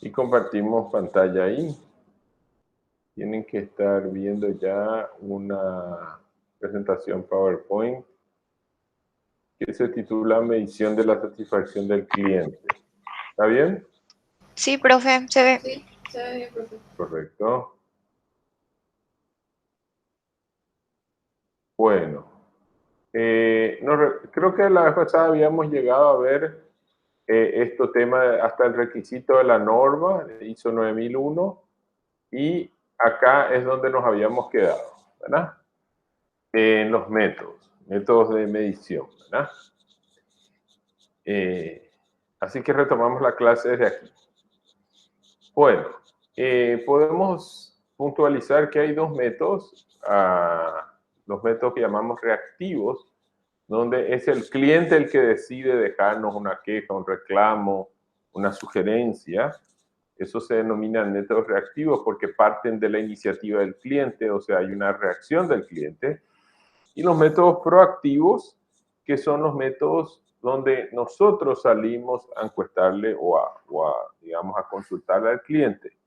Y compartimos pantalla ahí. Tienen que estar viendo ya una presentación PowerPoint que se titula Medición de la satisfacción del cliente. ¿Está bien? Sí, profe, se ve. Sí, se ve bien, profe. Correcto. Bueno, creo que la vez pasada habíamos llegado a ver este tema hasta el requisito de la norma de ISO 9001 y acá es donde nos habíamos quedado, ¿verdad? En los métodos de medición, ¿verdad? Eh, así que retomamos la clase desde aquí. Bueno, podemos puntualizar que hay dos métodos, los métodos que llamamos reactivos, donde es el cliente el que decide dejarnos una queja, un reclamo, una sugerencia. Eso se denominan métodos reactivos porque parten de la iniciativa del cliente, o sea, hay una reacción del cliente. Y los métodos proactivos, que son los métodos donde nosotros salimos a encuestarle digamos, a consultarle al cliente.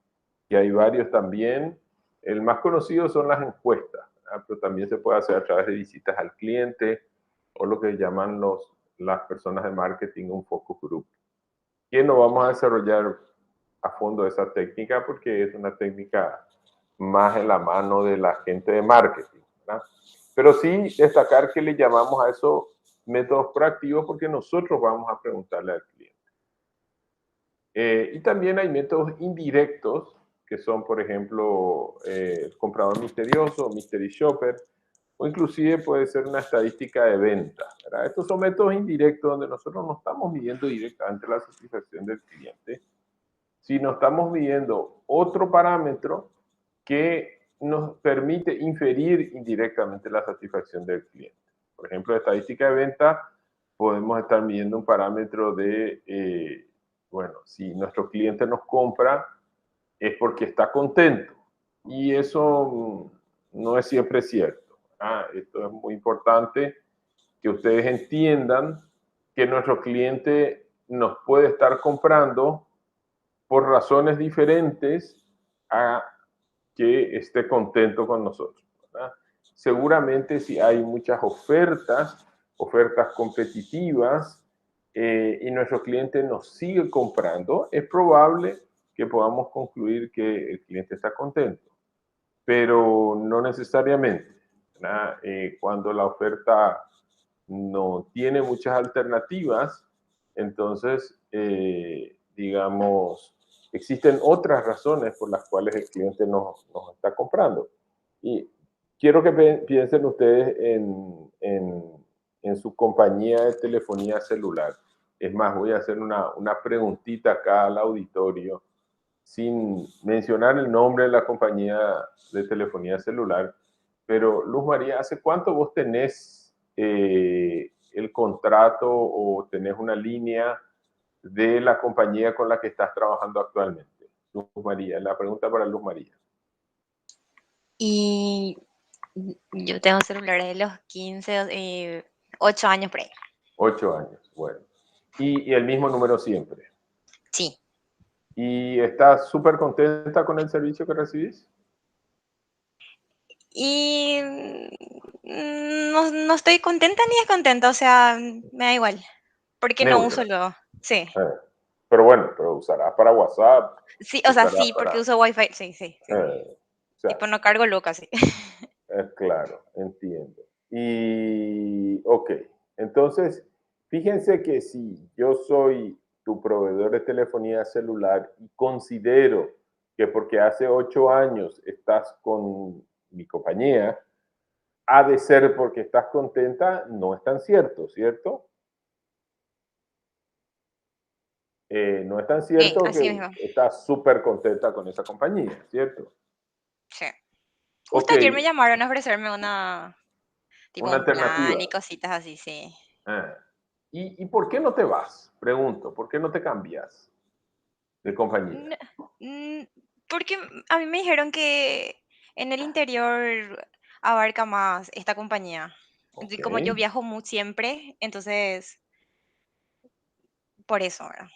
Y hay varios también. El más conocido son las encuestas, ¿verdad? Pero también se puede hacer a través de visitas al cliente o lo que llaman las personas de marketing un focus group. Que no vamos a desarrollar a fondo esa técnica porque es una técnica más en la mano de la gente de marketing, ¿verdad? Pero sí destacar que le llamamos a eso métodos proactivos porque nosotros vamos a preguntarle al cliente. Y también hay métodos indirectos, que son, por ejemplo, el comprador misterioso, mystery shopper, o inclusive puede ser una estadística de venta, ¿verdad? Estos son métodos indirectos donde nosotros no estamos midiendo directamente la satisfacción del cliente, sino estamos midiendo otro parámetro que nos permite inferir indirectamente la satisfacción del cliente. Por ejemplo, estadística de venta, podemos estar midiendo un parámetro de, bueno, si nuestro cliente nos compra es porque está contento. Y eso no es siempre cierto. Esto es muy importante que ustedes entiendan que nuestro cliente nos puede estar comprando por razones diferentes a que esté contento con nosotros, ¿verdad? Seguramente si hay muchas ofertas competitivas, y nuestro cliente nos sigue comprando, es probable que podamos concluir que el cliente está contento, pero no necesariamente, ¿verdad? Cuando la oferta no tiene muchas alternativas, entonces, digamos, existen otras razones por las cuales el cliente nos está comprando. Y quiero que piensen ustedes en su compañía de telefonía celular. Es más, voy a hacer una preguntita acá al auditorio, sin mencionar el nombre de la compañía de telefonía celular. Pero, Luz María, ¿hace cuánto vos tenés el contrato o tenés una línea de la compañía con la que estás trabajando actualmente? Luz María, la pregunta para Luz María. Y yo tengo celular de los 15, 8 años por ahí. 8 años, bueno. Y el mismo número siempre. Sí. ¿Y estás súper contenta con el servicio que recibís? Y no estoy contenta ni descontenta, o sea, me da igual, porque no uso Neutro. lo. Sí. Eh, pero bueno, pero usarás para WhatsApp, Sí, o sea, usarás sí, porque para... uso Wi-Fi. Sí, sí, sí. o sea, Tipo, no cargo loca, sí. claro, entiendo. Y, ok, entonces, fíjense que si yo soy tu proveedor de telefonía celular y considero que porque hace 8 años estás con mi compañía, ha de ser porque estás contenta, no es tan cierto, ¿cierto? No es tan Sí, cierto así que mismo. estás súper contenta con esa compañía, ¿cierto? Sí. Ok, Justo ayer me llamaron a ofrecerme una, tipo, una un plan y alternativa. cositas así, sí. Ah. ¿Y por qué no te vas? Pregunto, ¿por qué no te cambias de compañía? N- mm, Porque a mí me dijeron que en el interior abarca más esta compañía. Ok, Y como yo viajo muy siempre, entonces por eso, ¿verdad?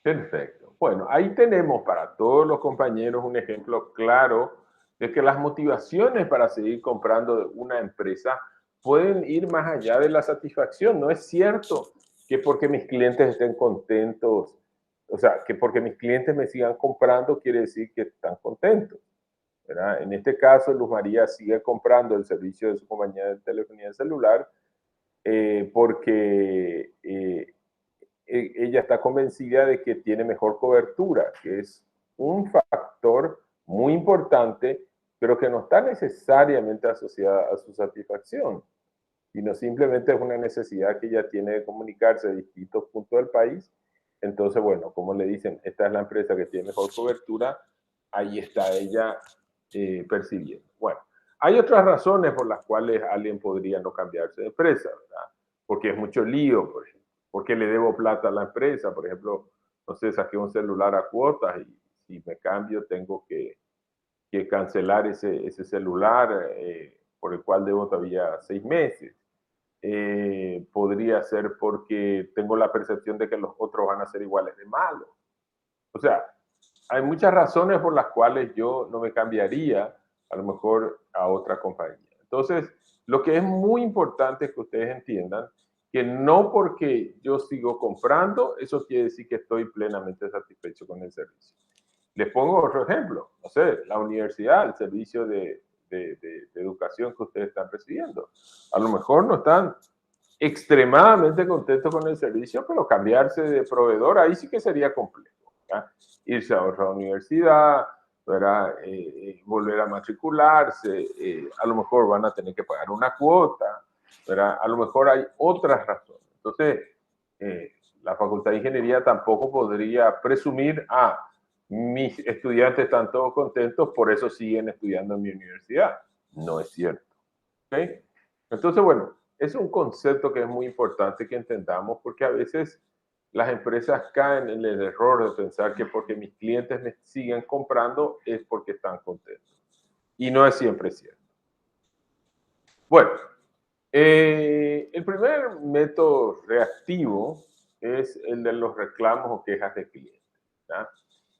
perfecto. Bueno, ahí tenemos para todos los compañeros un ejemplo claro de que las motivaciones para seguir comprando una empresa pueden ir más allá de la satisfacción. No es cierto que porque mis clientes estén contentos, o sea, que porque mis clientes me sigan comprando quiere decir que están contentos, ¿verdad? En este caso, Luz María sigue comprando el servicio de su compañía de telefonía celular porque ella está convencida de que tiene mejor cobertura, que es un factor muy importante, pero que no está necesariamente asociada a su satisfacción, sino simplemente es una necesidad que ella tiene de comunicarse a distintos puntos del país. Entonces, bueno, como le dicen, esta es la empresa que tiene mejor cobertura, ahí está ella percibiendo. Bueno, hay otras razones por las cuales alguien podría no cambiarse de empresa, ¿verdad? Porque es mucho lío, por ejemplo. Porque le debo plata a la empresa, por ejemplo, no sé, saqué un celular a cuotas y si me cambio tengo que cancelar ese celular por el cual debo todavía 6 meses. Podría ser porque tengo la percepción de que los otros van a ser iguales de malos. O sea, hay muchas razones por las cuales yo no me cambiaría a lo mejor a otra compañía. Entonces, lo que es muy importante es que ustedes entiendan que no porque yo sigo comprando, eso quiere decir que estoy plenamente satisfecho con el servicio. Les pongo otro ejemplo, no sé, la universidad, el servicio de educación que ustedes están recibiendo. A lo mejor no están extremadamente contentos con el servicio, pero cambiarse de proveedor, ahí sí que sería complejo. ¿verdad? Irse a otra universidad, ¿verdad? Volver a matricularse, a lo mejor van a tener que pagar una cuota, ¿verdad? A lo mejor hay otras razones. Entonces, la Facultad de Ingeniería tampoco podría presumir, mis estudiantes están todos contentos, por eso siguen estudiando en mi universidad. No es cierto. ¿Okay? Entonces, bueno, es un concepto que es muy importante que entendamos porque a veces las empresas caen en el error de pensar que porque mis clientes me siguen comprando es porque están contentos. Y no es siempre cierto. Bueno, el primer método reactivo es el de los reclamos o quejas de clientes. ¿verdad?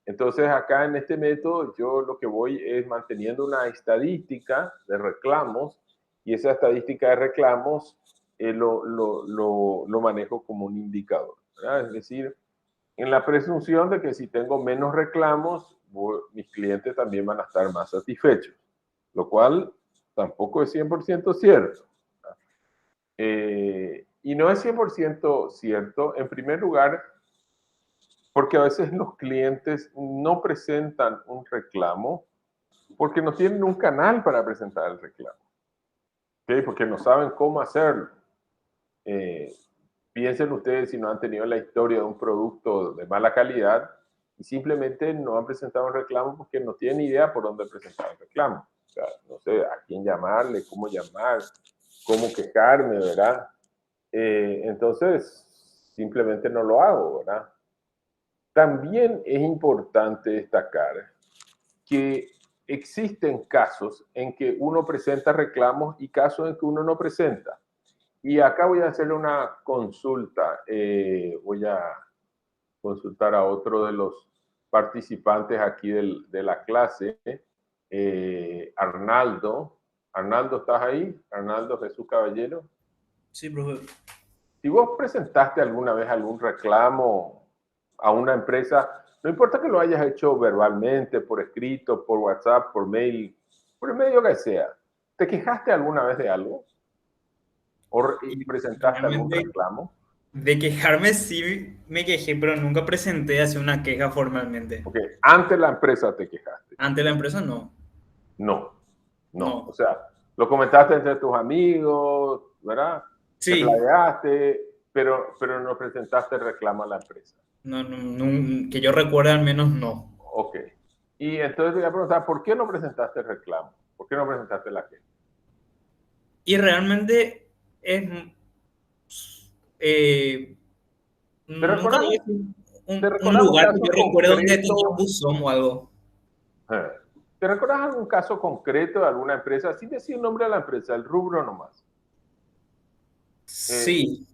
Entonces, acá en este método, yo lo que voy es manteniendo una estadística de reclamos y esa estadística de reclamos lo manejo como un indicador. ¿verdad? Es decir, en la presunción de que si tengo menos reclamos, mis clientes también van a estar más satisfechos, lo cual tampoco es 100% cierto. Y no es 100% cierto, en primer lugar, porque a veces los clientes no presentan un reclamo porque no tienen un canal para presentar el reclamo, ¿okay? Porque no saben cómo hacerlo. Piensen ustedes si no han tenido la historia de un producto de mala calidad y simplemente no han presentado un reclamo porque no tienen idea por dónde presentar el reclamo. O sea, no sé a quién llamarle, cómo quejarme, ¿verdad? Entonces, simplemente no lo hago, ¿verdad? También es importante destacar que existen casos en que uno presenta reclamos y casos en que uno no presenta. Y acá voy a hacerle una consulta. Voy a consultar a otro de los participantes aquí de la clase, Arnaldo. Arnaldo, ¿estás ahí? Arnaldo Jesús Caballero. Sí, profe. Si vos presentaste alguna vez algún reclamo a una empresa, no importa que lo hayas hecho verbalmente, por escrito, por WhatsApp, por mail, por el medio que sea, ¿te quejaste alguna vez de algo? ¿O Y presentaste algún realmente reclamo? de quejarme sí me quejé, pero nunca presenté así una queja formalmente. Porque ante la empresa te quejaste. Ante la empresa no, No, no. O no. sea, lo comentaste entre tus amigos, ¿verdad? Te Sí, playaste, pero no presentaste el reclamo a la empresa. no, que yo recuerde al menos no. Ok. Y entonces te voy a preguntar, ¿por qué no presentaste el reclamo? ¿Por qué no presentaste la queja? Y realmente es, eh, ¿Te nunca recuerdas, es te un recuerdas un lugar que caso yo recuerdo donde tenía un concreto? buzón o algo. Eh, ¿Te recuerdas algún caso concreto de alguna empresa? Sin decir el nombre de la empresa, el rubro nomás. Eh, Sí,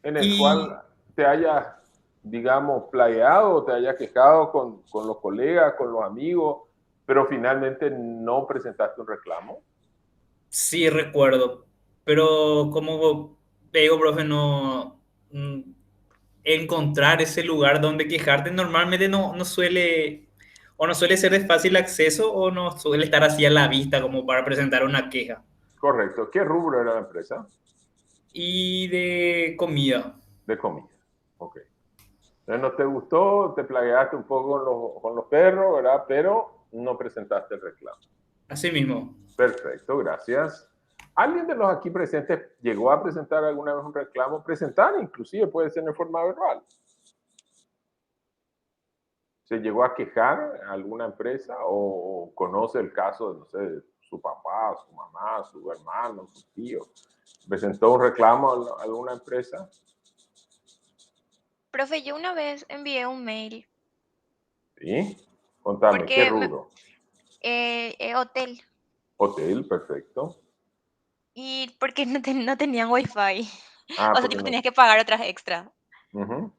en el cual y te haya digamos, plagueado, te hayas quejado con los colegas, con los amigos, pero finalmente no presentaste un reclamo? Sí, recuerdo. Pero como te digo, profe, no encontrar ese lugar donde quejarte normalmente no suele, o no suele ser de fácil acceso, o no suele estar así a la vista como para presentar una queja. Correcto. ¿Qué rubro era la empresa? Y de comida. De comida. Ok. Entonces no te gustó, te plagueaste un poco con los perros, ¿verdad? Pero no presentaste el reclamo. Así mismo. Perfecto, gracias. ¿Alguien de los aquí presentes llegó a presentar alguna vez un reclamo? Presentar inclusive puede ser en forma verbal. ¿Se llegó a quejar a alguna empresa o conoce el caso de, no sé, de su papá, su mamá, su hermano, su tío? ¿Presentó un reclamo a alguna empresa? Profe, yo una vez envié un mail Sí. Contame, ¿qué porque rubro? hotel Hotel, perfecto. y porque no tenían wifi. Ah, O sea, porque tipo, no. tenías que pagar otras extra. Uh-huh,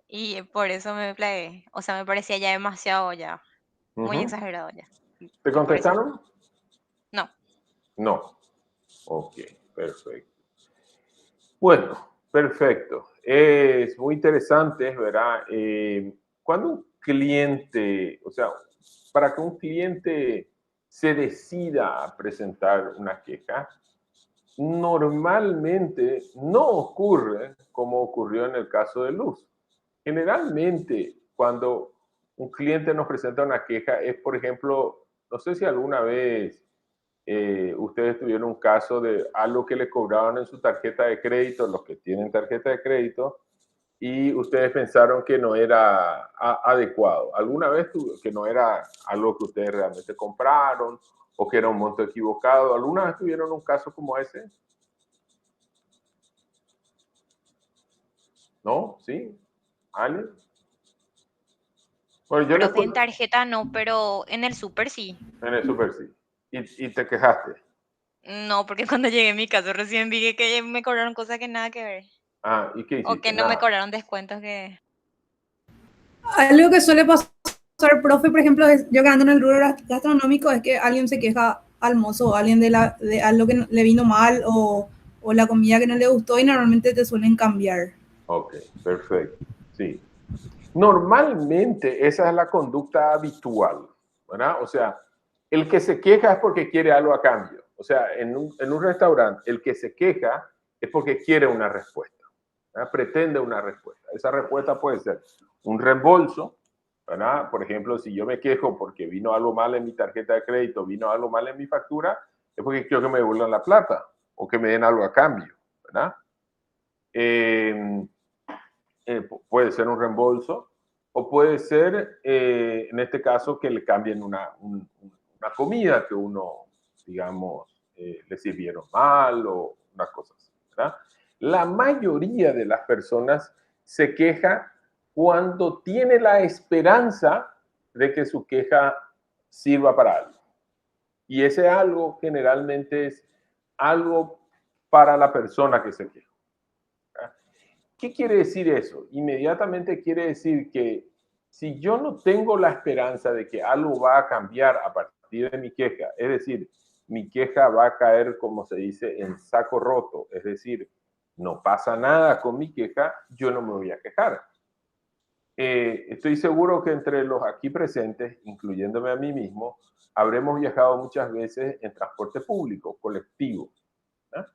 Y por eso me plagué. O sea, me parecía ya demasiado ya. Muy uh-huh. exagerado ya. ¿Te Y por eso. contestaron? No. No. Ok, perfecto. Bueno, perfecto. Es muy interesante, ¿verdad? Cuando un cliente, o sea, para que un cliente se decida a presentar una queja, normalmente no ocurre como ocurrió en el caso de Luz. Generalmente, cuando un cliente nos presenta una queja, es, por ejemplo, no sé si alguna vez ustedes tuvieron un caso de algo que le cobraban en su tarjeta de crédito, los que tienen tarjeta de crédito, y ustedes pensaron que no era adecuado. ¿Alguna vez que no era algo que ustedes realmente compraron o que era un monto equivocado? ¿Alguna vez tuvieron un caso como ese? ¿No? ¿Sí? ¿Ale? Bueno, yo les Profe, en cuento tarjeta no, pero en el súper sí. en el Super sí. Y te quejaste. No, porque cuando llegué a mi casa recién vi que me cobraron cosas que nada que ver. Ah, ¿y qué O que hiciste? no me Nada. cobraron descuentos que... Algo que suele pasar, profe, por ejemplo, yo que ando en el rubro gastronómico, es que alguien se queja al mozo, o alguien de algo que le vino mal o la comida que no le gustó y normalmente te suelen cambiar. Ok, perfecto. Sí. Normalmente esa es la conducta habitual, ¿verdad? O sea, el que se queja es porque quiere algo a cambio. O sea, en un restaurante, el que se queja es porque quiere una respuesta, ¿verdad? Pretende una respuesta. Esa respuesta puede ser un reembolso, ¿verdad? Por ejemplo, si yo me quejo porque vino algo mal en mi tarjeta de crédito, vino algo mal en mi factura, es porque quiero que me devuelvan la plata o que me den algo a cambio, ¿verdad? Puede ser un reembolso o puede ser, en este caso, que le cambien una comida que uno, digamos, le sirvieron mal o una cosa así, ¿verdad? La mayoría de las personas se queja cuando tiene la esperanza de que su queja sirva para algo. Y ese algo generalmente es algo para la persona que se queja. ¿Qué quiere decir eso? Inmediatamente quiere decir que si yo no tengo la esperanza de que algo va a cambiar a partir de mi queja, es decir, mi queja va a caer, como se dice, en saco roto, es decir, no pasa nada con mi queja, yo no me voy a quejar. Estoy seguro que entre los aquí presentes, incluyéndome a mí mismo, habremos viajado muchas veces en transporte público, colectivo, ¿no?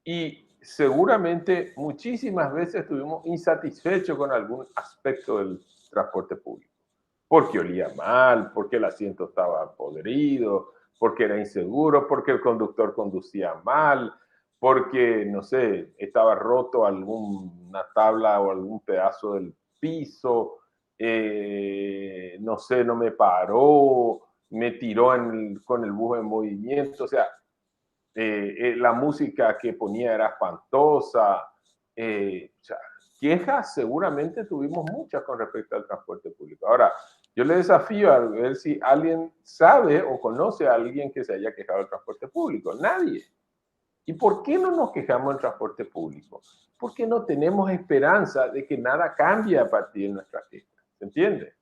Y seguramente muchísimas veces estuvimos insatisfechos con algún aspecto del transporte público, porque olía mal, porque el asiento estaba podrido, porque era inseguro, porque el conductor conducía mal, porque, no sé, estaba roto alguna tabla o algún pedazo del piso, no sé, no me paró, me tiró con el bus en movimiento, o sea, la música que ponía era espantosa. O sea, quejas seguramente tuvimos muchas con respecto al transporte público. Ahora, yo le desafío a ver si alguien sabe o conoce a alguien que se haya quejado del transporte público. Nadie. ¿Y por qué no nos quejamos del transporte público? Porque no tenemos esperanza de que nada cambie a partir de nuestra queja. ¿Se entiende?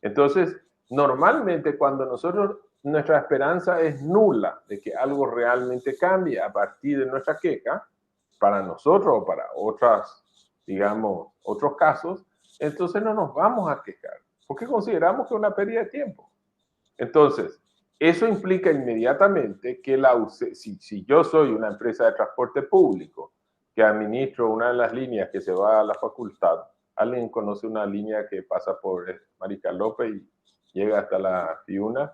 Entonces, normalmente cuando nuestra esperanza es nula de que algo realmente cambie a partir de nuestra queja, para nosotros o para otras, digamos, otros casos, entonces no nos vamos a quejar, porque consideramos que es una pérdida de tiempo. Entonces, eso implica inmediatamente que si yo soy una empresa de transporte público que administro una de las líneas que se va a la facultad, ¿alguien conoce una línea que pasa por Marica López y llega hasta la Fiuna?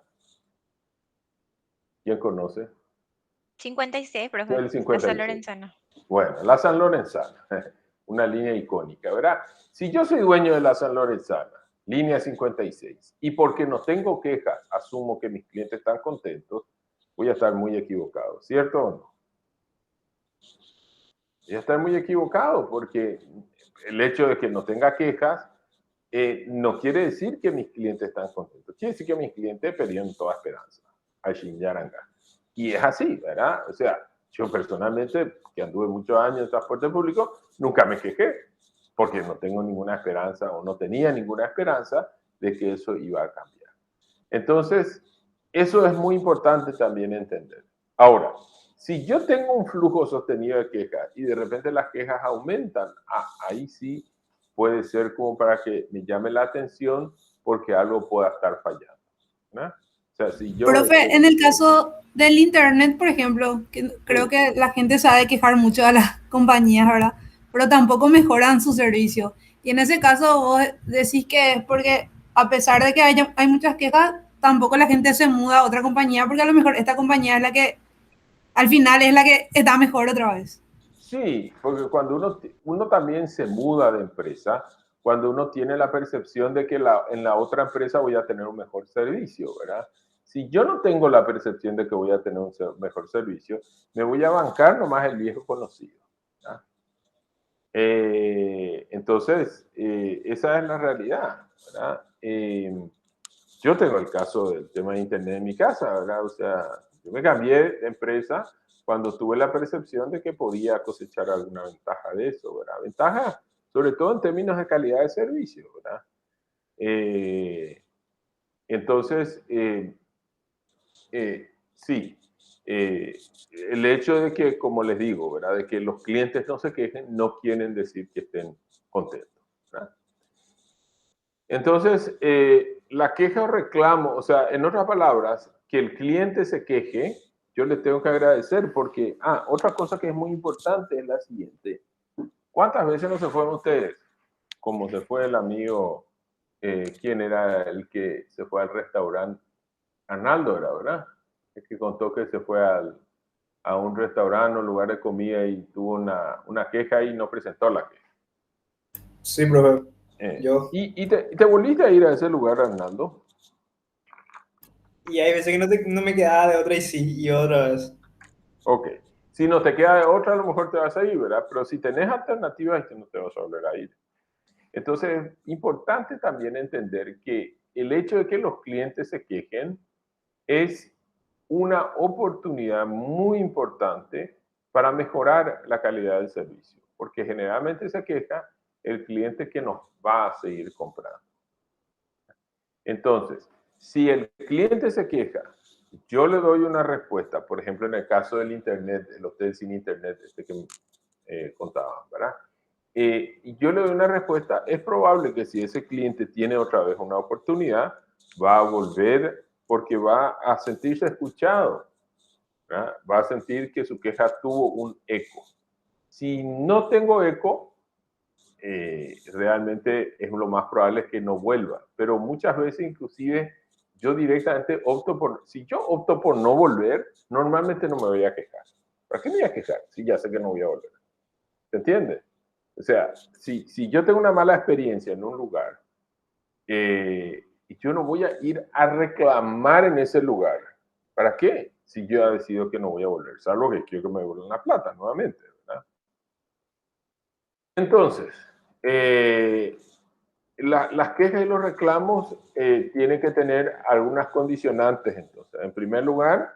¿Quién conoce? 56, profe. El La 56. San Lorenzana. Bueno, la San Lorenzana, una línea icónica, ¿verdad? Si yo soy dueño de la San Lorenzana, línea 56, y porque no tengo quejas, asumo que mis clientes están contentos, voy a estar muy equivocado, ¿cierto o no? Voy a estar muy equivocado porque el hecho de que no tenga quejas no quiere decir que mis clientes están contentos. Quiere decir que mis clientes perdieron toda esperanza a Xinjiaranga. Y es así, ¿verdad? O sea, yo personalmente, que anduve muchos años en transporte público, nunca me quejé porque no tengo ninguna esperanza o no tenía ninguna esperanza de que eso iba a cambiar. Entonces, eso es muy importante también entender. Ahora, si yo tengo un flujo sostenido de quejas y de repente las quejas aumentan, ahí sí puede ser como para que me llame la atención porque algo pueda estar fallando, ¿no? O sea, si yo... Profe, en el caso del internet, por ejemplo, que creo que la gente sabe quejar mucho a las compañías, ¿verdad? Pero tampoco mejoran su servicio. Y en ese caso vos decís que es porque a pesar de que hay muchas quejas, tampoco la gente se muda a otra compañía porque a lo mejor esta compañía es la que al final es la que está mejor otra vez. Sí, porque cuando uno también se muda de empresa, cuando uno tiene la percepción de que en la otra empresa voy a tener un mejor servicio, ¿verdad? Si yo no tengo la percepción de que voy a tener un mejor servicio, me voy a bancar nomás el viejo conocido, ¿verdad? Entonces, esa es la realidad, ¿verdad? Yo tengo el caso del tema de internet en mi casa, ¿verdad? O sea, yo me cambié de empresa cuando tuve la percepción de que podía cosechar alguna ventaja de eso, ¿verdad? Ventaja, sobre todo en términos de calidad de servicio, ¿verdad? Entonces, sí, el hecho de que, como les digo, ¿verdad? De que los clientes no se quejen, no quieren decir que estén contentos, ¿verdad? Entonces, la queja o reclamo, o sea, en otras palabras, que el cliente se queje, yo le tengo que agradecer porque, otra cosa que es muy importante es la siguiente. ¿Cuántas veces no se fueron ustedes? Como se fue el amigo, ¿quién era el que se fue al restaurante? Arnaldo era, ¿verdad? El que contó que se fue a un restaurante o lugar de comida y tuvo una queja y no presentó la queja. Sí, profe. Yo. ¿Y te volviste a ir a ese lugar, Arnaldo? Y hay veces que no me quedaba de otra y sí, y otra vez. Ok. Si no te queda de otra, a lo mejor te vas a ir, ¿verdad? Pero si tenés alternativas, es que no te vas a volver a ir. Entonces, es importante también entender que el hecho de que los clientes se quejen es una oportunidad muy importante para mejorar la calidad del servicio, porque generalmente se queja el cliente que nos va a seguir comprando. Entonces, si el cliente se queja, yo le doy una respuesta, por ejemplo, en el caso del internet, el hotel sin internet, que contaban, ¿verdad? Y yo le doy una respuesta, es probable que si ese cliente tiene otra vez una oportunidad, va a volver porque va a sentirse escuchado, ¿verdad? Va a sentir que su queja tuvo un eco. Si no tengo eco, realmente es lo más probable que no vuelva. Pero muchas veces inclusive yo directamente si yo opto por no volver, normalmente no me voy a quejar. ¿Para qué me voy a quejar si ya sé que no voy a volver? ¿Se entiende? O sea, si yo tengo una mala experiencia en un lugar, y yo no voy a ir a reclamar en ese lugar. ¿Para qué? Si yo he decidido que no voy a volver, salvo que quiero que me devuelvan la plata nuevamente, ¿verdad? Entonces, las quejas y los reclamos tienen que tener algunas condicionantes. Entonces, en primer lugar,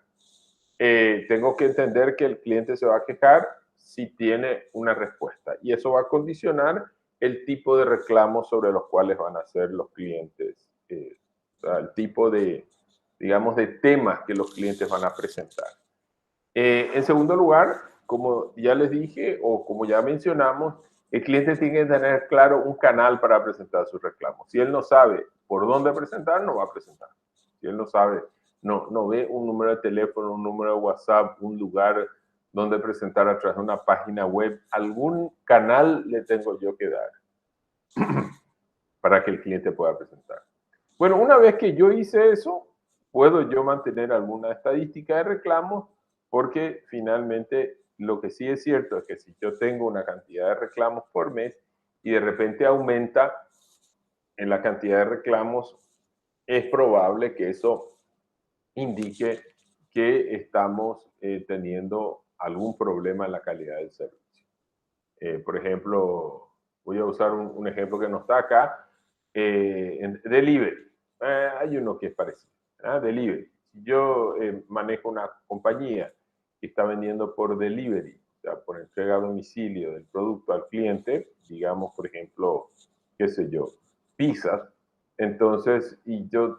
tengo que entender que el cliente se va a quejar si tiene una respuesta. Y eso va a condicionar el tipo de reclamos sobre los cuales van a ser los clientes, o sea, el tipo de, digamos, de temas que los clientes van a presentar. En segundo lugar, como ya les dije o como ya mencionamos, el cliente tiene que tener claro un canal para presentar sus reclamos. Si él no sabe por dónde presentar, no va a presentar. Si él no sabe, no ve un número de teléfono, un número de WhatsApp, un lugar donde presentar a través de una página web, algún canal le tengo yo que dar para que el cliente pueda presentar. Bueno, una vez que yo hice eso, puedo yo mantener alguna estadística de reclamos, porque finalmente lo que sí es cierto es que si yo tengo una cantidad de reclamos por mes y de repente aumenta en la cantidad de reclamos, es probable que eso indique que estamos teniendo algún problema en la calidad del servicio. Por ejemplo, voy a usar un ejemplo que no está acá, en delivery. Hay uno que es parecido, delivery. Si yo manejo una compañía que está vendiendo por delivery, o sea, por entrega a domicilio del producto al cliente, digamos, por ejemplo, qué sé yo, pizzas, entonces, y yo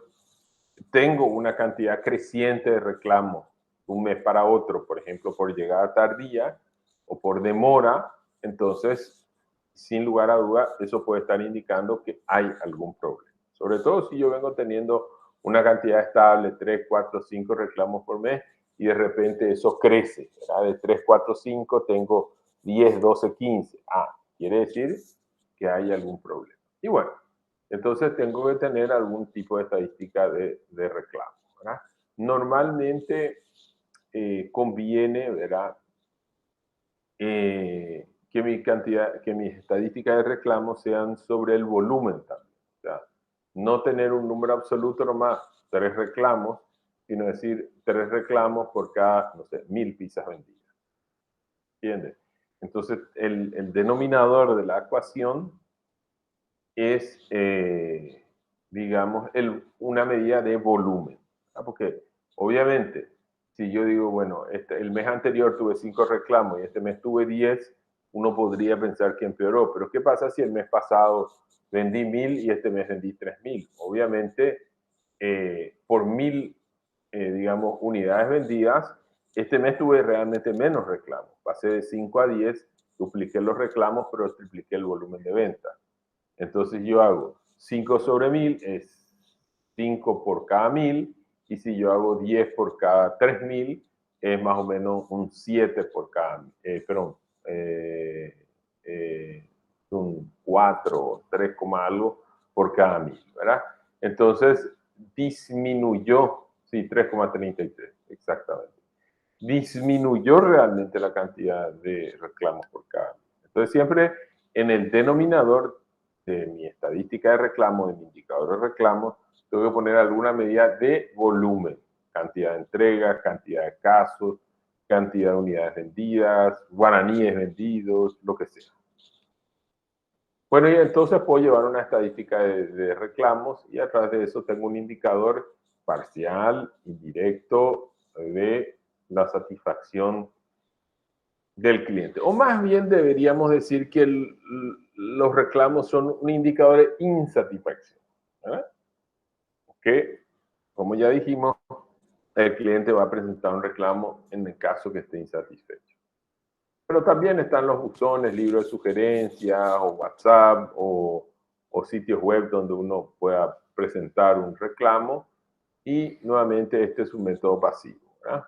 tengo una cantidad creciente de reclamos un mes para otro, por ejemplo, por llegada tardía o por demora, entonces, sin lugar a duda, eso puede estar indicando que hay algún problema. Sobre todo si yo vengo teniendo una cantidad estable, 3, 4, 5 reclamos por mes, y de repente eso crece, ¿verdad? De 3, 4, 5 tengo 10, 12, 15. Quiere decir que hay algún problema. Y bueno, entonces tengo que tener algún tipo de estadística de reclamo, ¿verdad? Normalmente conviene, ¿verdad? Que mis estadísticas de reclamos sean sobre el volumen también. O sea, no tener un número absoluto nomás, 3 reclamos, sino decir 3 reclamos por cada, no sé, 1000 pizzas vendidas. ¿Entiendes? Entonces, el denominador de la ecuación es, digamos, una medida de volumen. ¿Ah? Porque obviamente, si yo digo, bueno, el mes anterior tuve 5 reclamos y este mes tuve 10, uno podría pensar que empeoró. Pero ¿qué pasa si el mes pasado vendí 1000 y este mes vendí 3000? Obviamente, por 1000, digamos, unidades vendidas, este mes tuve realmente menos reclamos. Pasé de 5 a 10, dupliqué los reclamos, pero tripliqué el volumen de venta. Entonces yo hago 5 sobre 1000 es 5 por cada 1000, y si yo hago 10 por cada 3000 es más o menos un 7 por cada, un 4 o 3, algo por cada 1000, ¿verdad? Entonces disminuyó, sí, 3,33, exactamente. Disminuyó realmente la cantidad de reclamos por cada 1000. Entonces siempre en el denominador de mi estadística de reclamos, de mi indicador de reclamos, tengo que poner alguna medida de volumen, cantidad de entregas, cantidad de casos, cantidad de unidades vendidas, guaraníes vendidos, lo que sea. Bueno, y entonces puedo llevar una estadística de reclamos, y a través de eso tengo un indicador parcial, indirecto, de la satisfacción del cliente. O más bien deberíamos decir que los reclamos son un indicador de insatisfacción, ¿verdad? Que, como ya dijimos, el cliente va a presentar un reclamo en el caso que esté insatisfecho. Pero también están los buzones, libros de sugerencias, o WhatsApp, o sitios web donde uno pueda presentar un reclamo. Y nuevamente este es un método pasivo, ¿verdad?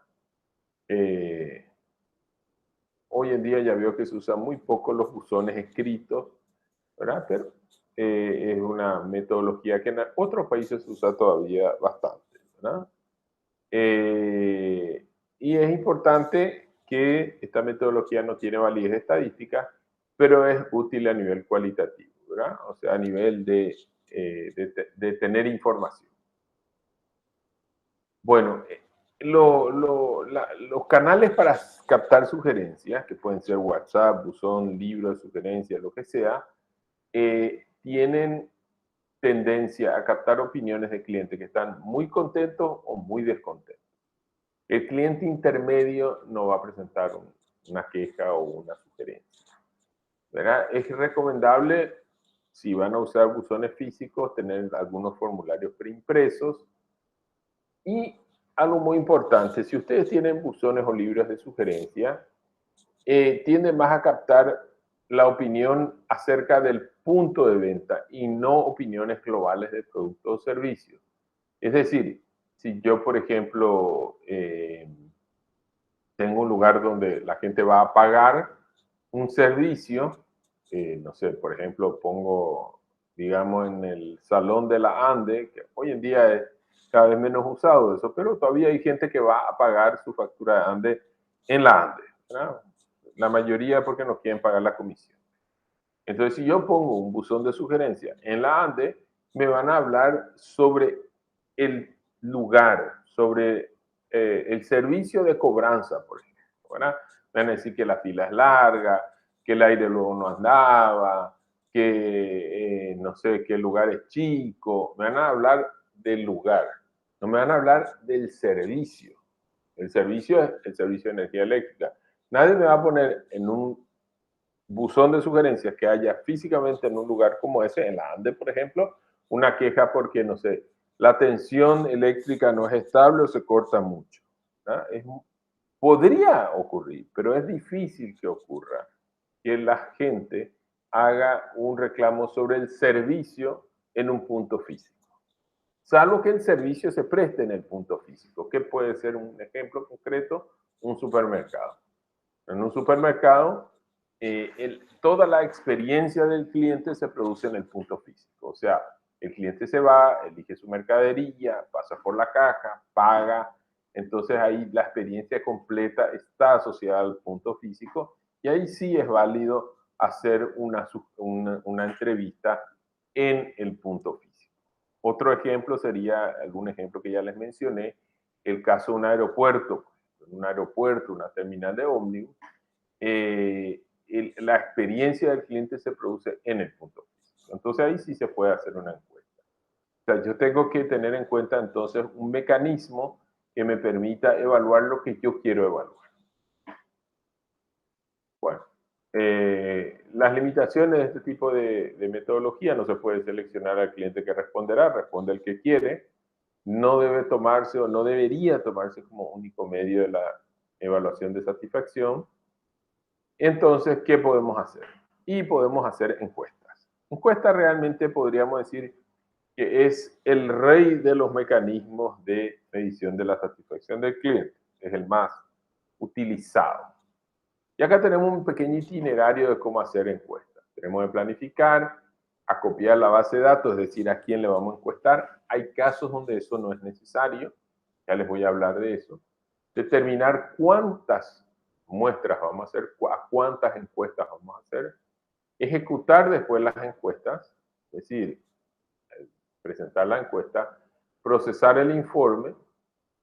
Hoy en día ya veo que se usan muy poco los buzones escritos, ¿verdad? Pero es una metodología que en otros países se usa todavía bastante, ¿verdad? Y es importante que esta metodología no tiene validez estadística, pero es útil a nivel cualitativo, ¿verdad? O sea, a nivel de tener información. Bueno, los canales para captar sugerencias, que pueden ser WhatsApp, buzón, libro de sugerencias, lo que sea, tienen tendencia a captar opiniones de clientes que están muy contentos o muy descontentos. El cliente intermedio no va a presentar una queja o una sugerencia, ¿verdad? Es recomendable, si van a usar buzones físicos, tener algunos formularios preimpresos. Y algo muy importante, si ustedes tienen buzones o libros de sugerencia, tienden más a captar la opinión acerca del punto de venta y no opiniones globales de productos o servicios. Es decir, si yo, por ejemplo, tengo un lugar donde la gente va a pagar un servicio, no sé, por ejemplo, pongo, digamos, en el salón de la ANDE, que hoy en día es cada vez menos usado eso, pero todavía hay gente que va a pagar su factura de ANDE en la ANDE, ¿verdad? La mayoría porque no quieren pagar la comisión. Entonces, si yo pongo un buzón de sugerencia en la ANDE, me van a hablar sobre el lugar, sobre el servicio de cobranza, por ejemplo, ¿verdad? Me van a decir que la fila es larga, que el aire luego no andaba, que no sé, que el lugar es chico. Me van a hablar del lugar, no me van a hablar del servicio. El servicio es el servicio de energía eléctrica. Nadie me va a poner en un buzón de sugerencias que haya físicamente en un lugar como ese, en la ANDE, por ejemplo, una queja porque, no sé, la tensión eléctrica no es estable o se corta mucho. Podría ocurrir, pero es difícil que ocurra que la gente haga un reclamo sobre el servicio en un punto físico. Salvo que el servicio se preste en el punto físico, que puede ser un ejemplo concreto, un supermercado. En un supermercado, toda la experiencia del cliente se produce en el punto físico. O sea, el cliente se va, elige su mercadería, pasa por la caja, paga. Entonces ahí la experiencia completa está asociada al punto físico y ahí sí es válido hacer una entrevista en el punto físico. Otro ejemplo sería, algún ejemplo que ya les mencioné, el caso de un aeropuerto. Un aeropuerto, una terminal de ómnibus, la experiencia del cliente se produce en el punto físico. Entonces ahí sí se puede hacer una encuesta. O sea, yo tengo que tener en cuenta entonces un mecanismo que me permita evaluar lo que yo quiero evaluar. Bueno, las limitaciones de este tipo de metodología: no se puede seleccionar al cliente que responderá, responde el que quiere, no debe tomarse o no debería tomarse como único medio de la evaluación de satisfacción. Entonces, ¿qué podemos hacer? Y podemos hacer encuestas. Encuestas realmente podríamos decir que es el rey de los mecanismos de medición de la satisfacción del cliente. Es el más utilizado. Y acá tenemos un pequeño itinerario de cómo hacer encuestas. Tenemos que planificar, acopiar la base de datos, es decir, a quién le vamos a encuestar. Hay casos donde eso no es necesario, ya les voy a hablar de eso. Determinar cuántas muestras vamos a hacer, a cuántas encuestas vamos a hacer. Ejecutar después las encuestas, es decir, presentar la encuesta, procesar el informe,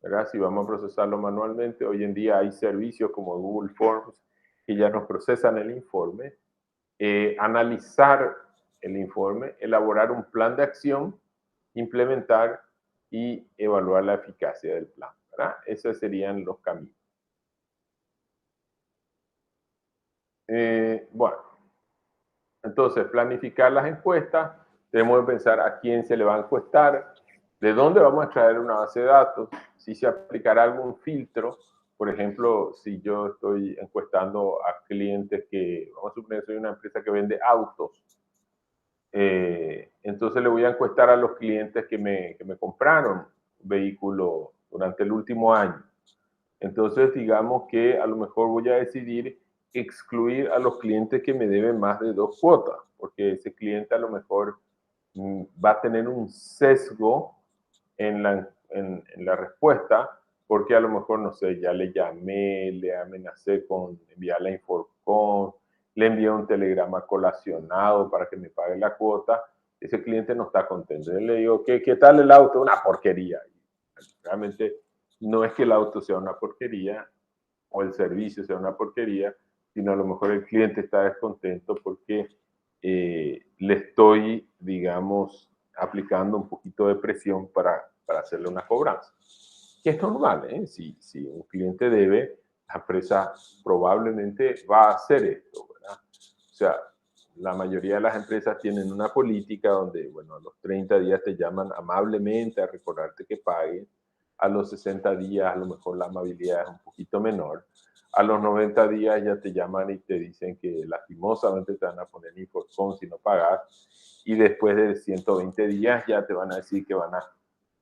¿verdad? Si vamos a procesarlo manualmente, hoy en día hay servicios como Google Forms que ya nos procesan el informe, analizar el informe, elaborar un plan de acción, implementar y evaluar la eficacia del plan, ¿verdad? Esos serían los caminos. Bueno, entonces planificar las encuestas, tenemos que pensar a quién se le va a encuestar, de dónde vamos a extraer una base de datos, si se aplicará algún filtro. Por ejemplo, si yo estoy encuestando a clientes que, vamos a suponer que soy una empresa que vende autos, entonces le voy a encuestar a los clientes que me compraron un vehículo durante el último año. Entonces, digamos que a lo mejor voy a decidir excluir a los clientes que me deben más de 2 cuotas, porque ese cliente a lo mejor va a tener un sesgo en la respuesta, porque a lo mejor, no sé, ya le llamé, le amenacé con enviar la Inforcon, le envié un telegrama colacionado para que me pague la cuota. Ese cliente no está contento. Yo le digo, ¿qué tal el auto? Una porquería. Realmente no es que el auto sea una porquería o el servicio sea una porquería, sino a lo mejor el cliente está descontento porque le estoy, digamos, aplicando un poquito de presión para hacerle una cobranza. que es normal, ¿eh? Si un cliente debe, la empresa probablemente va a hacer esto, ¿verdad? O sea, la mayoría de las empresas tienen una política donde, bueno, a los 30 días te llaman amablemente a recordarte que paguen. A los 60 días a lo mejor la amabilidad es un poquito menor. A los 90 días ya te llaman y te dicen que lastimosamente te van a poner Inforcon si no pagas. Y después de 120 días ya te van a decir que van a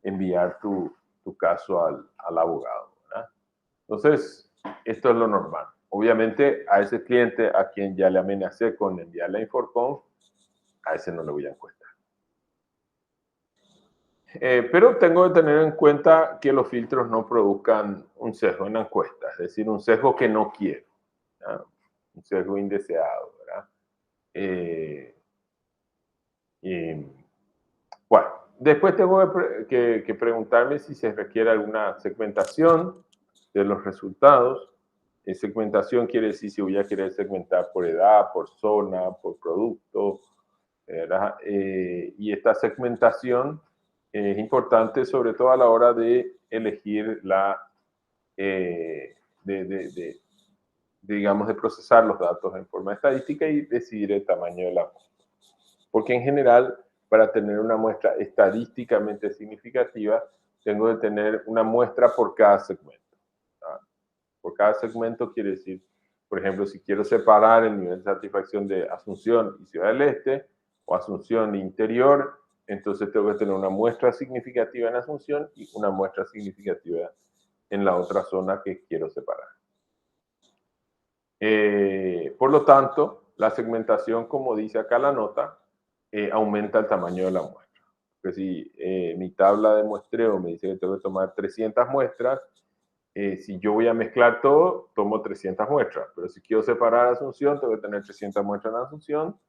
enviar tu caso al abogado, ¿verdad? Entonces, esto es lo normal. Obviamente, a ese cliente a quien ya le amenacé con enviar la Inforcon, a ese no le voy a encuestar. Pero tengo que tener en cuenta que los filtros no produzcan un sesgo en la encuesta, es decir, un sesgo que no quiero, ¿verdad? Un sesgo indeseado, ¿verdad? Bueno, después tengo que preguntarme si se requiere alguna segmentación de los resultados. Segmentación quiere decir si voy a querer segmentar por edad, por zona, por producto, ¿verdad? Y esta segmentación es importante sobre todo a la hora de elegir digamos, de procesar los datos en forma estadística y decidir el tamaño de la muestra. Porque en general, para tener una muestra estadísticamente significativa, tengo que tener una muestra por cada segmento. ¿Ah? Por cada segmento quiere decir, por ejemplo, si quiero separar el nivel de satisfacción de Asunción y Ciudad del Este, o Asunción e Interior, entonces tengo que tener una muestra significativa en Asunción y una muestra significativa en la otra zona que quiero separar. Por lo tanto, la segmentación, como dice acá la nota, aumenta el tamaño de la muestra. Porque si mi tabla de muestreo me dice que tengo que tomar 300 muestras, si yo voy a mezclar todo, tomo 300 muestras. Pero si quiero separar Asunción, tengo que tener 300 muestras en Asunción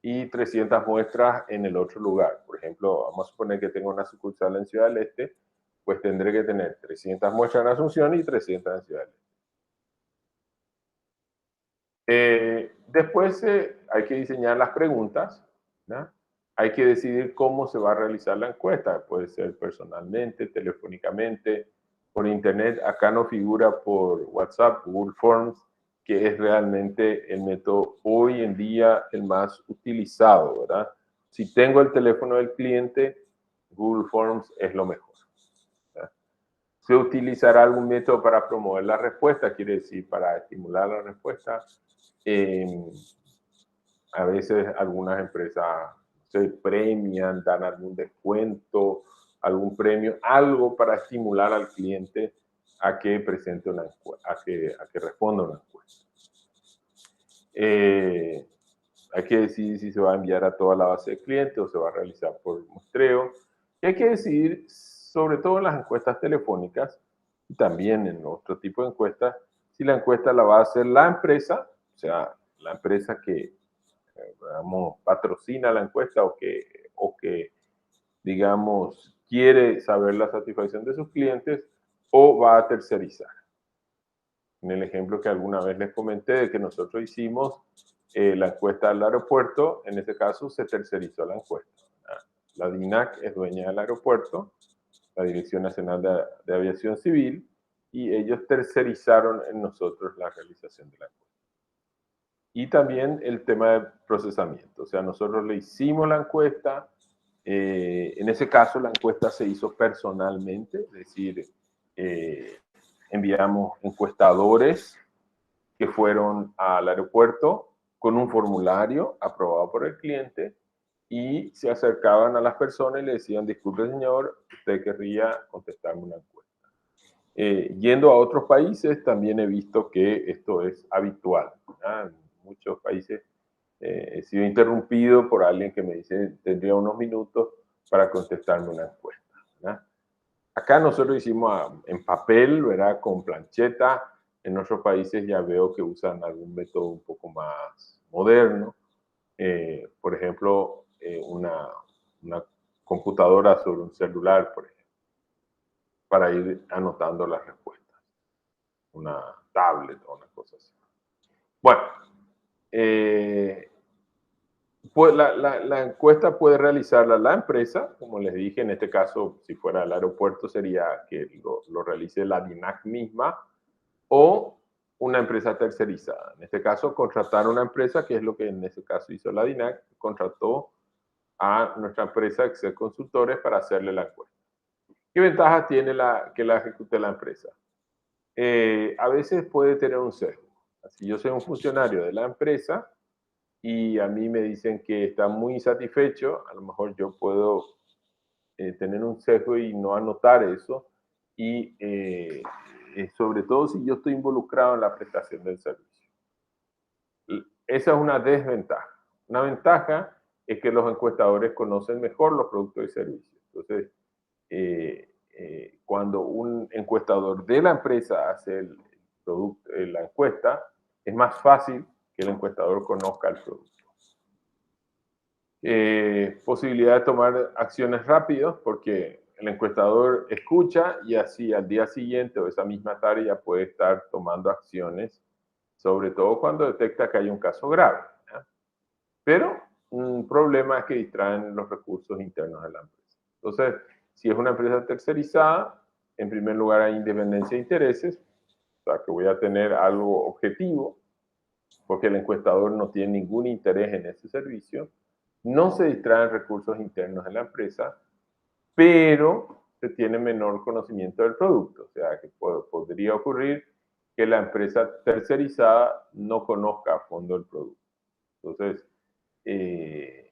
y 300 muestras en el otro lugar. Por ejemplo, vamos a suponer que tengo una sucursal en Ciudad del Este, pues tendré que tener 300 muestras en Asunción y 300 en Ciudad del Este. Después hay que diseñar las preguntas, ¿no? Hay que decidir cómo se va a realizar la encuesta. Puede ser personalmente, telefónicamente, por internet. Acá no figura por WhatsApp, Google Forms, que es realmente el método hoy en día el más utilizado, ¿verdad? Si tengo el teléfono del cliente, Google Forms es lo mejor, ¿verdad? Se utilizará algún método para promover la respuesta, quiere decir, para estimular la respuesta. A veces algunas empresas se premian, dan algún descuento, algún premio, algo para estimular al cliente a que presente una encuesta, a que responda una encuesta. Hay que decidir si se va a enviar a toda la base de clientes o se va a realizar por muestreo. Y hay que decidir, sobre todo en las encuestas telefónicas y también en otro tipo de encuestas, si la encuesta la va a hacer la empresa, o sea, la empresa que digamos, patrocina la encuesta o que, digamos, quiere saber la satisfacción de sus clientes o va a tercerizar. En el ejemplo que alguna vez les comenté de que nosotros hicimos la encuesta del aeropuerto, en ese caso se tercerizó la encuesta. La DINAC es dueña del aeropuerto, la Dirección Nacional de Aviación Civil, y ellos tercerizaron en nosotros la realización de la encuesta. Y también el tema de procesamiento. O sea, nosotros le hicimos la encuesta. En ese caso, la encuesta se hizo personalmente, es decir, enviamos encuestadores que fueron al aeropuerto con un formulario aprobado por el cliente y se acercaban a las personas y le decían, disculpe señor, usted querría contestarme una encuesta. Yendo a otros países, también he visto que esto es habitual, ¿verdad? Muchos países he sido interrumpido por alguien que me dice tendría unos minutos para contestarme una encuesta, ¿verdad? Acá nosotros hicimos en papel, ¿verdad? Con plancheta. En otros países ya veo que usan algún método un poco más moderno. Por ejemplo, una computadora sobre un celular, por ejemplo, para ir anotando las respuestas. Una tablet o una cosa así. Bueno, Pues la encuesta puede realizarla la empresa, como les dije, en este caso, si fuera el aeropuerto, sería que lo realice la DINAC misma o una empresa tercerizada. En este caso, contratar una empresa, que es lo que en este caso hizo la DINAC, contrató a nuestra empresa Excel Consultores para hacerle la encuesta. ¿Qué ventajas tiene que la ejecute la empresa? A veces puede tener un sesgo. Si yo soy un funcionario de la empresa y a mí me dicen que está muy insatisfecho, a lo mejor yo puedo tener un sesgo y no anotar eso, y sobre todo si yo estoy involucrado en la prestación del servicio. Esa es una desventaja. Una ventaja es que los encuestadores conocen mejor los productos y servicios. Entonces, cuando un encuestador de la empresa hace la encuesta, es más fácil que el encuestador conozca el producto. Posibilidad de tomar acciones rápidas, porque el encuestador escucha y así al día siguiente o esa misma tarde ya puede estar tomando acciones, sobre todo cuando detecta que hay un caso grave, ¿ya? Pero un problema es que distraen los recursos internos de la empresa. Entonces, si es una empresa tercerizada, en primer lugar hay independencia de intereses, o sea que voy a tener algo objetivo, porque el encuestador no tiene ningún interés en ese servicio. No se distraen recursos internos de la empresa, pero se tiene menor conocimiento del producto. O sea, que podría ocurrir que la empresa tercerizada no conozca a fondo el producto. Entonces, se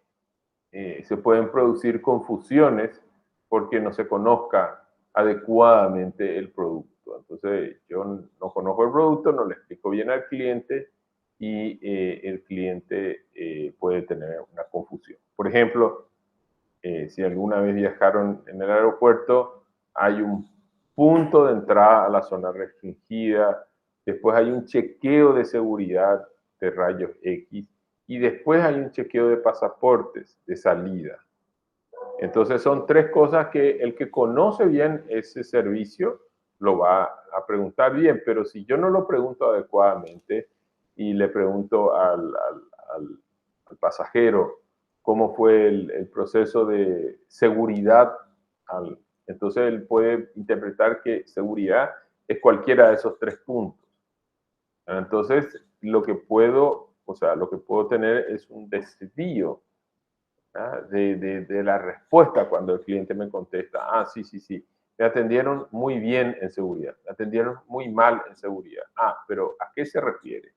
pueden producir confusiones porque no se conozca adecuadamente el producto. Entonces, yo no conozco el producto, no le explico bien al cliente y el cliente puede tener una confusión. Por ejemplo, si alguna vez viajaron en el aeropuerto, hay un punto de entrada a la zona restringida, después hay un chequeo de seguridad de rayos X y después hay un chequeo de pasaportes de salida. Entonces son tres cosas que el que conoce bien ese servicio lo va a preguntar bien, pero si yo no lo pregunto adecuadamente y le pregunto al pasajero cómo fue el proceso de seguridad, entonces él puede interpretar que seguridad es cualquiera de esos tres puntos. Entonces lo que puedo tener es un desvío de la respuesta cuando el cliente me contesta, sí, me atendieron muy bien en seguridad, me atendieron muy mal en seguridad. Pero ¿a qué se refiere?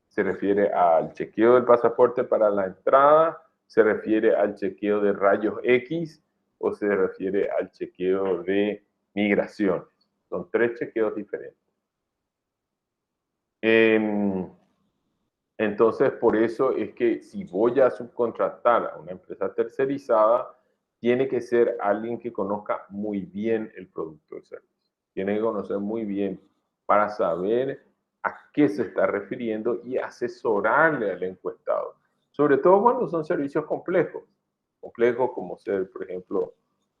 ¿Se refiere al chequeo del pasaporte para la entrada? ¿Se refiere al chequeo de rayos X? ¿O se refiere al chequeo de migraciones? Son tres chequeos diferentes. Entonces, por eso es que si voy a subcontratar a una empresa tercerizada, tiene que ser alguien que conozca muy bien el producto o servicio. Tiene que conocer muy bien para saber a qué se está refiriendo y asesorarle al encuestado. Sobre todo cuando son servicios complejos como ser, por ejemplo,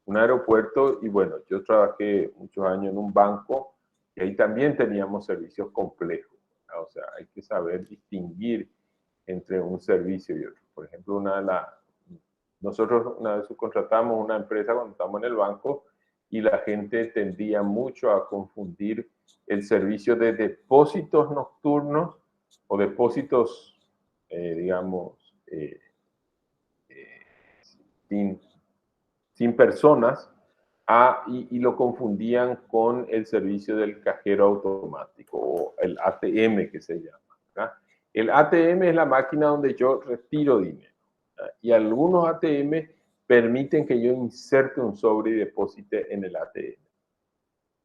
un aeropuerto. Y bueno, yo trabajé muchos años en un banco y ahí también teníamos servicios complejos. O sea, hay que saber distinguir entre un servicio y otro. Por ejemplo, nosotros una vez subcontratamos una empresa cuando estábamos en el banco y la gente tendía mucho a confundir el servicio de depósitos nocturnos o depósitos, sin personas, y lo confundían con el servicio del cajero automático o el ATM que se llama, ¿verdad? El ATM es la máquina donde yo retiro dinero, ¿verdad? Y algunos ATM permiten que yo inserte un sobre y deposite en el ATM.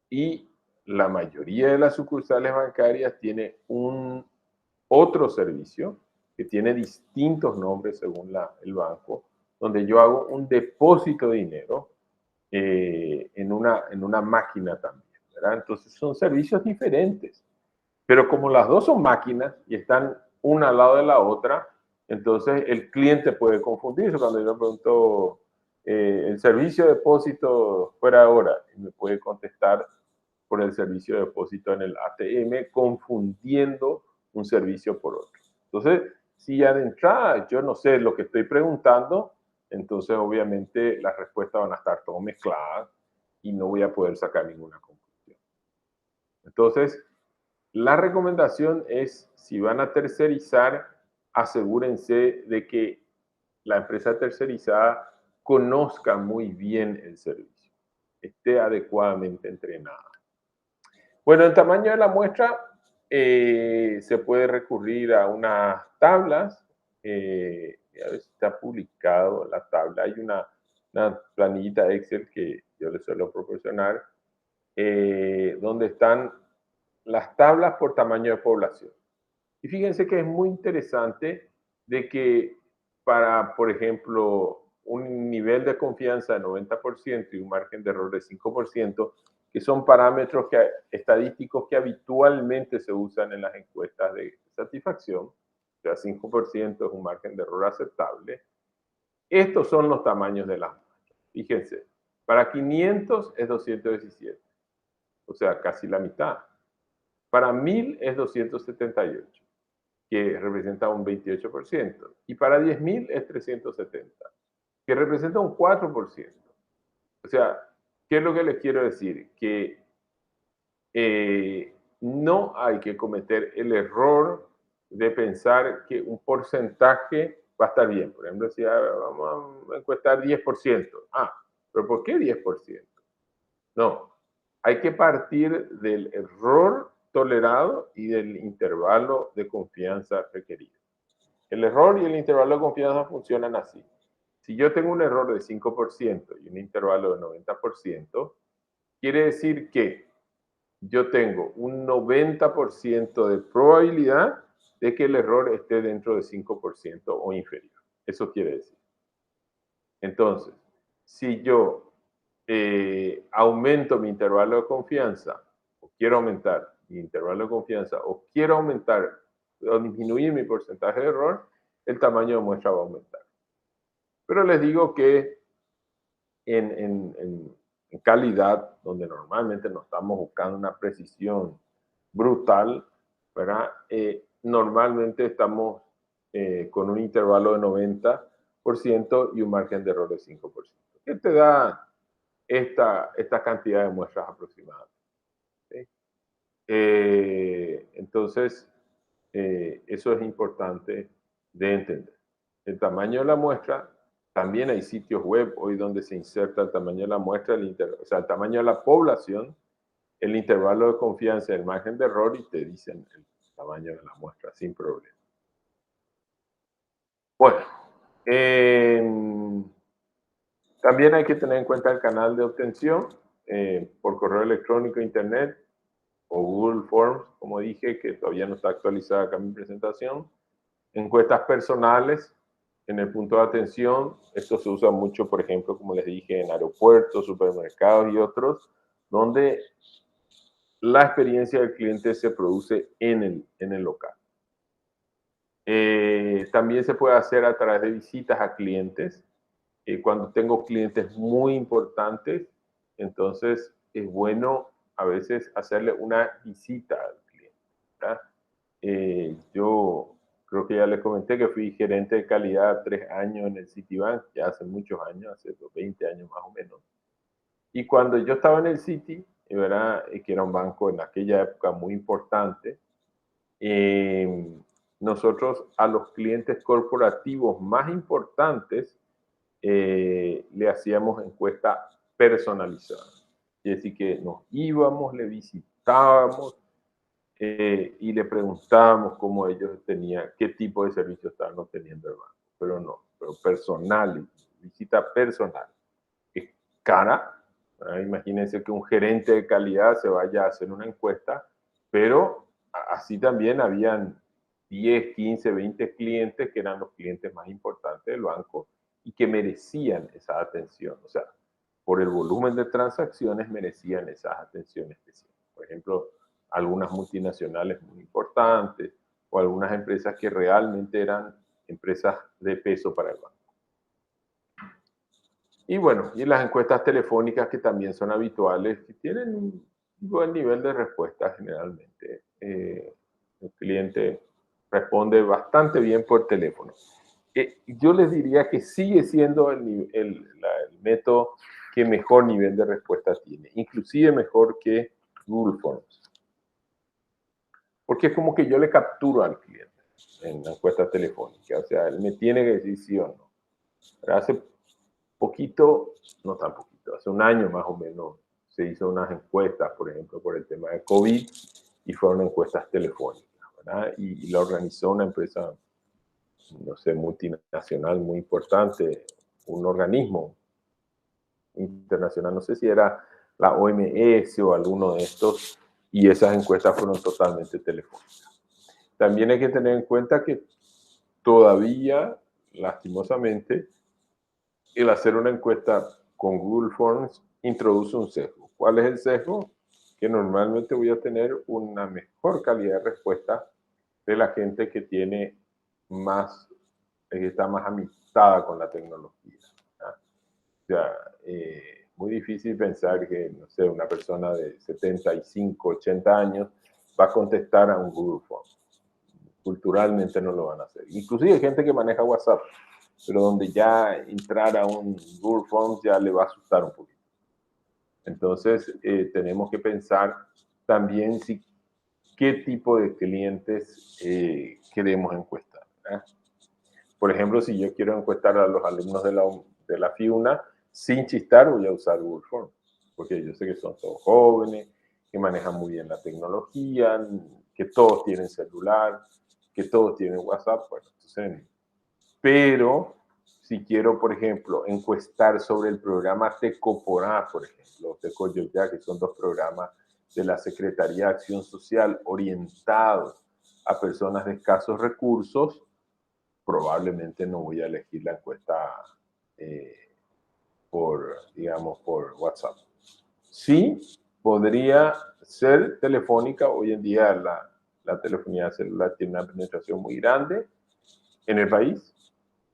Y la mayoría de las sucursales bancarias tiene otro servicio que tiene distintos nombres según el banco, donde yo hago un depósito de dinero en una máquina también, ¿verdad? Entonces son servicios diferentes, pero como las dos son máquinas y están una al lado de la otra, entonces el cliente puede confundirse cuando yo le pregunto el servicio de depósito fuera de hora, y me puede contestar por el servicio de depósito en el ATM, confundiendo un servicio por otro. Entonces, Si de entrada yo no sé lo que estoy preguntando, entonces obviamente las respuestas van a estar todas mezcladas y no voy a poder sacar ninguna conclusión. Entonces, la recomendación es, si van a tercerizar, asegúrense de que la empresa tercerizada conozca muy bien el servicio, esté adecuadamente entrenada. Bueno, el tamaño de la muestra se puede recurrir a unas tablas. A ver si está publicado la tabla. Hay una planillita Excel que yo les suelo proporcionar, donde están las tablas por tamaño de población. Y fíjense que es muy interesante de que para, por ejemplo, un nivel de confianza de 90% y un margen de error de 5%, que son parámetros estadísticos que habitualmente se usan en las encuestas de satisfacción, o sea, 5% es un margen de error aceptable. Estos son los tamaños de las muestras. Fíjense, para 500 es 217, o sea, casi la mitad. Para 1000 es 278, que representa un 28%. Y para 10.000 es 370, que representa un 4%. O sea, ¿qué es lo que les quiero decir? Que no hay que cometer el error de pensar que un porcentaje va a estar bien. Por ejemplo, si vamos a encuestar 10%. ¿Pero por qué 10%? No, hay que partir del error tolerado y del intervalo de confianza requerido. El error y el intervalo de confianza funcionan así. Si yo tengo un error de 5% y un intervalo de 90%, quiere decir que yo tengo un 90% de probabilidad de que el error esté dentro de 5% o inferior. Eso quiere decir. Entonces, si yo aumento mi intervalo de confianza, o quiero aumentar mi intervalo de confianza, o quiero aumentar o disminuir mi porcentaje de error, el tamaño de muestra va a aumentar. Pero les digo que en calidad, donde normalmente no estamos buscando una precisión brutal, ¿verdad? Normalmente estamos con un intervalo de 90% y un margen de error de 5%. ¿Qué te da esta cantidad de muestras aproximadas? ¿Sí? Entonces, eso es importante de entender. El tamaño de la muestra, también hay sitios web hoy donde se inserta el tamaño de la muestra, o sea, el tamaño de la población, el intervalo de confianza, el margen de error, y te dicen el tamaño de la muestra sin problema. Bueno, también hay que tener en cuenta el canal de obtención por correo electrónico, internet o Google Forms, como dije, que todavía no está actualizada acá en mi presentación. Encuestas personales en el punto de atención. Esto se usa mucho, por ejemplo, como les dije, en aeropuertos, supermercados y otros, donde la experiencia del cliente se produce en el local. También se puede hacer a través de visitas a clientes. Cuando tengo clientes muy importantes, entonces es bueno a veces hacerle una visita al cliente. Yo creo que ya les comenté que fui gerente de calidad 3 años en el Citibank, ya hace muchos años, hace 20 años más o menos. Y cuando yo estaba en el Citi, ¿verdad? Que era un banco en aquella época muy importante, nosotros a los clientes corporativos más importantes le hacíamos encuesta personalizada. Es decir, que nos íbamos, le visitábamos y le preguntábamos cómo ellos tenían, qué tipo de servicio estaban obteniendo el banco. Pero personal, visita personal. Es cara. Imagínense que un gerente de calidad se vaya a hacer una encuesta, pero así también habían 10, 15, 20 clientes que eran los clientes más importantes del banco y que merecían esa atención. O sea, por el volumen de transacciones merecían esas atenciones especiales. Por ejemplo, algunas multinacionales muy importantes o algunas empresas que realmente eran empresas de peso para el banco. Y bueno, y las encuestas telefónicas que también son habituales, que tienen un buen nivel de respuesta generalmente. El cliente responde bastante bien por teléfono. Yo les diría que sigue siendo el método que mejor nivel de respuesta tiene, inclusive mejor que Google Forms. Porque es como que yo le capturo al cliente en la encuesta telefónica, o sea, él me tiene que decir sí o no. Pero hace poquito, no tan poquito, hace un año más o menos, se hizo unas encuestas, por ejemplo, por el tema de COVID, y fueron encuestas telefónicas, ¿verdad? Y la organizó una empresa, no sé, multinacional muy importante, un organismo internacional, no sé si era la OMS o alguno de estos, y esas encuestas fueron totalmente telefónicas. También hay que tener en cuenta que todavía, lastimosamente, el hacer una encuesta con Google Forms introduce un sesgo. ¿Cuál es el sesgo? Que normalmente voy a tener una mejor calidad de respuesta de la gente que tiene más, que está más amistada con la tecnología, ¿verdad? O sea, muy difícil pensar que, no sé, una persona de 75, 80 años va a contestar a un Google Forms. Culturalmente no lo van a hacer. Inclusive hay gente que maneja WhatsApp, pero donde ya entrar a un Google Forms ya le va a asustar un poquito. Entonces, tenemos que pensar también qué tipo de clientes queremos encuestar, ¿verdad? Por ejemplo, si yo quiero encuestar a los alumnos de la FIUNA, sin chistar voy a usar Google Forms, porque yo sé que son todos jóvenes, que manejan muy bien la tecnología, que todos tienen celular, que todos tienen WhatsApp, bueno, entonces, pero si quiero, por ejemplo, encuestar sobre el programa Tecoporá, por ejemplo, Tecoyoyá, que son dos programas de la Secretaría de Acción Social orientados a personas de escasos recursos, probablemente no voy a elegir la encuesta digamos, por WhatsApp. Sí, podría ser telefónica. Hoy en día la telefonía celular tiene una penetración muy grande en el país,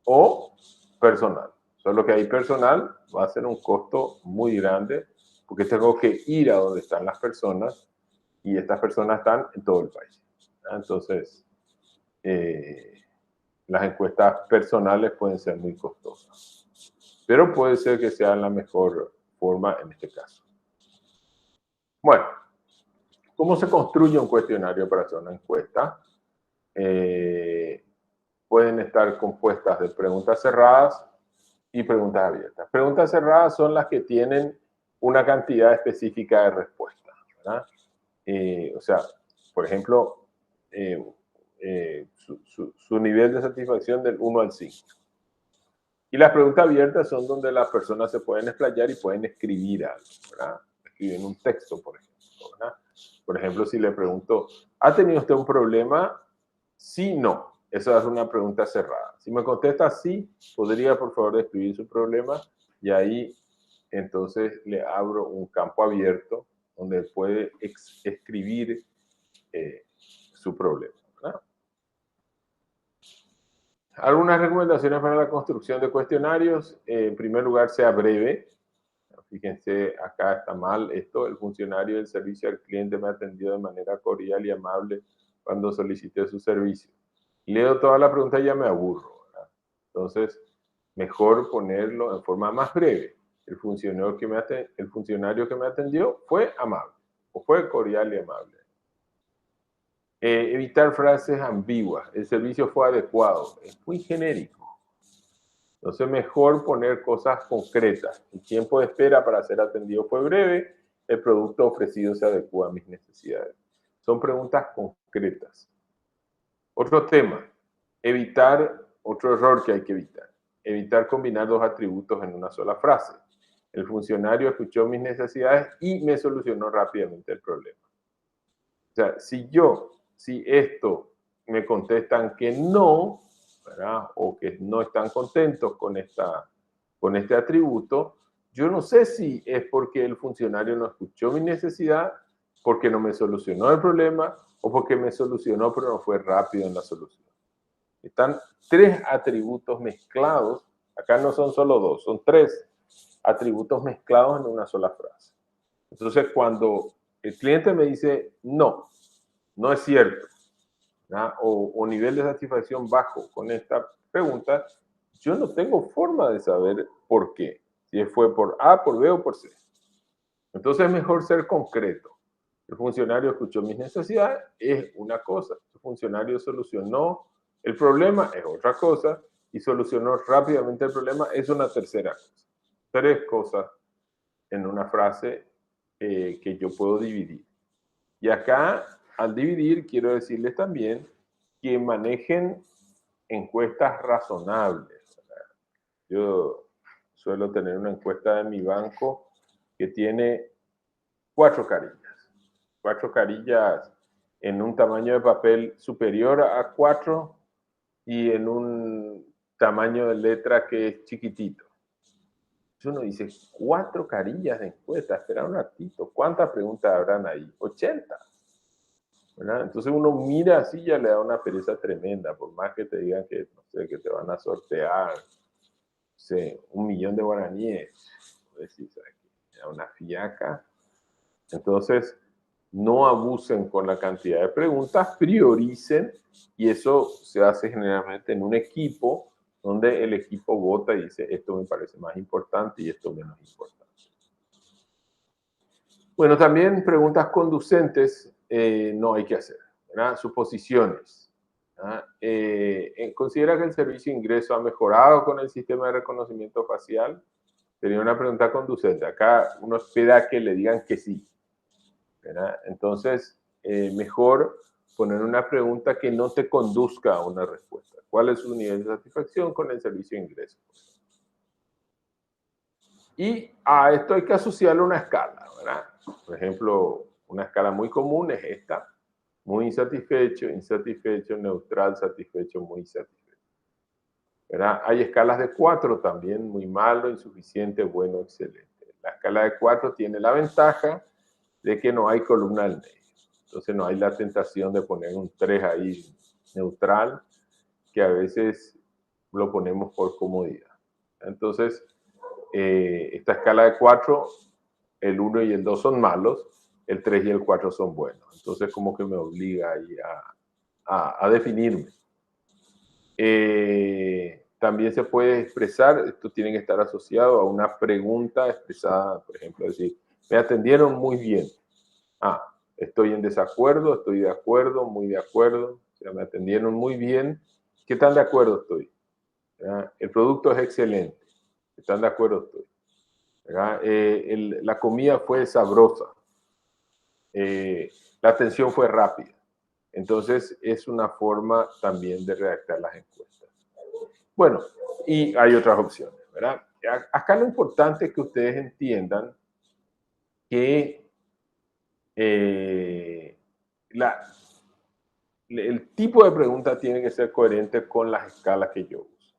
o personal. Solo que ahí personal va a ser un costo muy grande porque tengo que ir a donde están las personas y estas personas están en todo el país. Entonces, las encuestas personales pueden ser muy costosas, pero puede ser que sea la mejor forma en este caso. Bueno, ¿cómo se construye un cuestionario para hacer una encuesta? Pueden estar compuestas de preguntas cerradas y preguntas abiertas. Preguntas cerradas son las que tienen una cantidad específica de respuestas, ¿verdad? O sea, por ejemplo, su nivel de satisfacción del 1 al 5. Y las preguntas abiertas son donde las personas se pueden explayar y pueden escribir algo, ¿verdad? Escriben un texto, por ejemplo, ¿verdad? Por ejemplo, si le pregunto, ¿ha tenido usted un problema? Sí, no. Esa es una pregunta cerrada. Si me contesta sí, ¿podría por favor describir su problema? Y ahí entonces le abro un campo abierto donde puede escribir su problema, ¿verdad? Algunas recomendaciones para la construcción de cuestionarios. En primer lugar, sea breve. Fíjense, acá está mal esto. El funcionario del servicio al cliente me atendió de manera cordial y amable cuando solicité su servicio. Leo toda la pregunta y ya me aburro, ¿verdad? Entonces, mejor ponerlo en forma más breve. El funcionario que me atendió fue amable o fue cordial y amable. Evitar frases ambiguas. El servicio fue adecuado. Es muy genérico. Entonces, mejor poner cosas concretas. El tiempo de espera para ser atendido fue breve. El producto ofrecido se adecua a mis necesidades. Son preguntas concretas. Otro tema. Otro error que hay que evitar. Evitar combinar dos atributos en una sola frase. El funcionario escuchó mis necesidades y me solucionó rápidamente el problema. O sea, si esto me contestan que no, ¿verdad? O que no están contentos con este atributo, yo no sé si es porque el funcionario no escuchó mi necesidad, porque no me solucionó el problema, o porque me solucionó pero no fue rápido en la solución. Están tres atributos mezclados, acá no son solo dos, son tres atributos mezclados en una sola frase. Entonces, cuando el cliente me dice no es cierto, o nivel de satisfacción bajo con esta pregunta, yo no tengo forma de saber por qué. Si fue por A, por B o por C. Entonces es mejor ser concreto. El funcionario escuchó mis necesidades, es una cosa. El funcionario solucionó el problema, es otra cosa. Y solucionó rápidamente el problema, es una tercera cosa. 3 cosas en una frase que yo puedo dividir. Y acá, al dividir, quiero decirles también que manejen encuestas razonables. Yo suelo tener una encuesta de mi banco que tiene 4 carillas. 4 carillas en un tamaño de papel superior a 4 y en un tamaño de letra que es chiquitito. Uno dice, 4 carillas de encuesta, espera un ratito, ¿cuántas preguntas habrán ahí? 80. ¿Verdad? Entonces uno mira así y ya le da una pereza tremenda, por más que te digan que, no sé, que te van a sortear, no sé, 1.000.000 de guaraníes, decís, una fiaca. Entonces, no abusen con la cantidad de preguntas, prioricen, y eso se hace generalmente en un equipo, donde el equipo vota y dice, esto me parece más importante y esto menos importante. Bueno, también preguntas conducentes no hay que hacer, ¿verdad? Suposiciones. ¿Considera que el servicio de ingreso ha mejorado con el sistema de reconocimiento facial? Sería una pregunta conducente. Acá uno espera que le digan que sí, ¿verdad? Entonces, mejor poner una pregunta que no te conduzca a una respuesta. ¿Cuál es su nivel de satisfacción con el servicio de ingreso? Y a esto hay que asociarle una escala, ¿verdad? Por ejemplo, una escala muy común es esta. Muy insatisfecho, insatisfecho, neutral, satisfecho, muy satisfecho. ¿Verdad? Hay escalas de 4 también, muy malo, insuficiente, bueno, excelente. La escala de 4 tiene la ventaja de que no hay columna al medio. Entonces no hay la tentación de poner un 3 ahí neutral, que a veces lo ponemos por comodidad. Entonces, esta escala de 4, el 1 y el 2 son malos, el 3 y el 4 son buenos. Entonces como que me obliga ahí a definirme. También se puede expresar, esto tiene que estar asociado a una pregunta expresada, por ejemplo, decir, me atendieron muy bien. Estoy en desacuerdo, estoy de acuerdo, muy de acuerdo. O sea, me atendieron muy bien. ¿Qué tan de acuerdo estoy? El producto es excelente. ¿Qué tan de acuerdo estoy? La comida fue sabrosa. La atención fue rápida. Entonces, es una forma también de redactar las encuestas. Bueno, y hay otras opciones, ¿verdad? Acá lo importante es que ustedes entiendan que el tipo de pregunta tiene que ser coherente con las escalas que yo uso.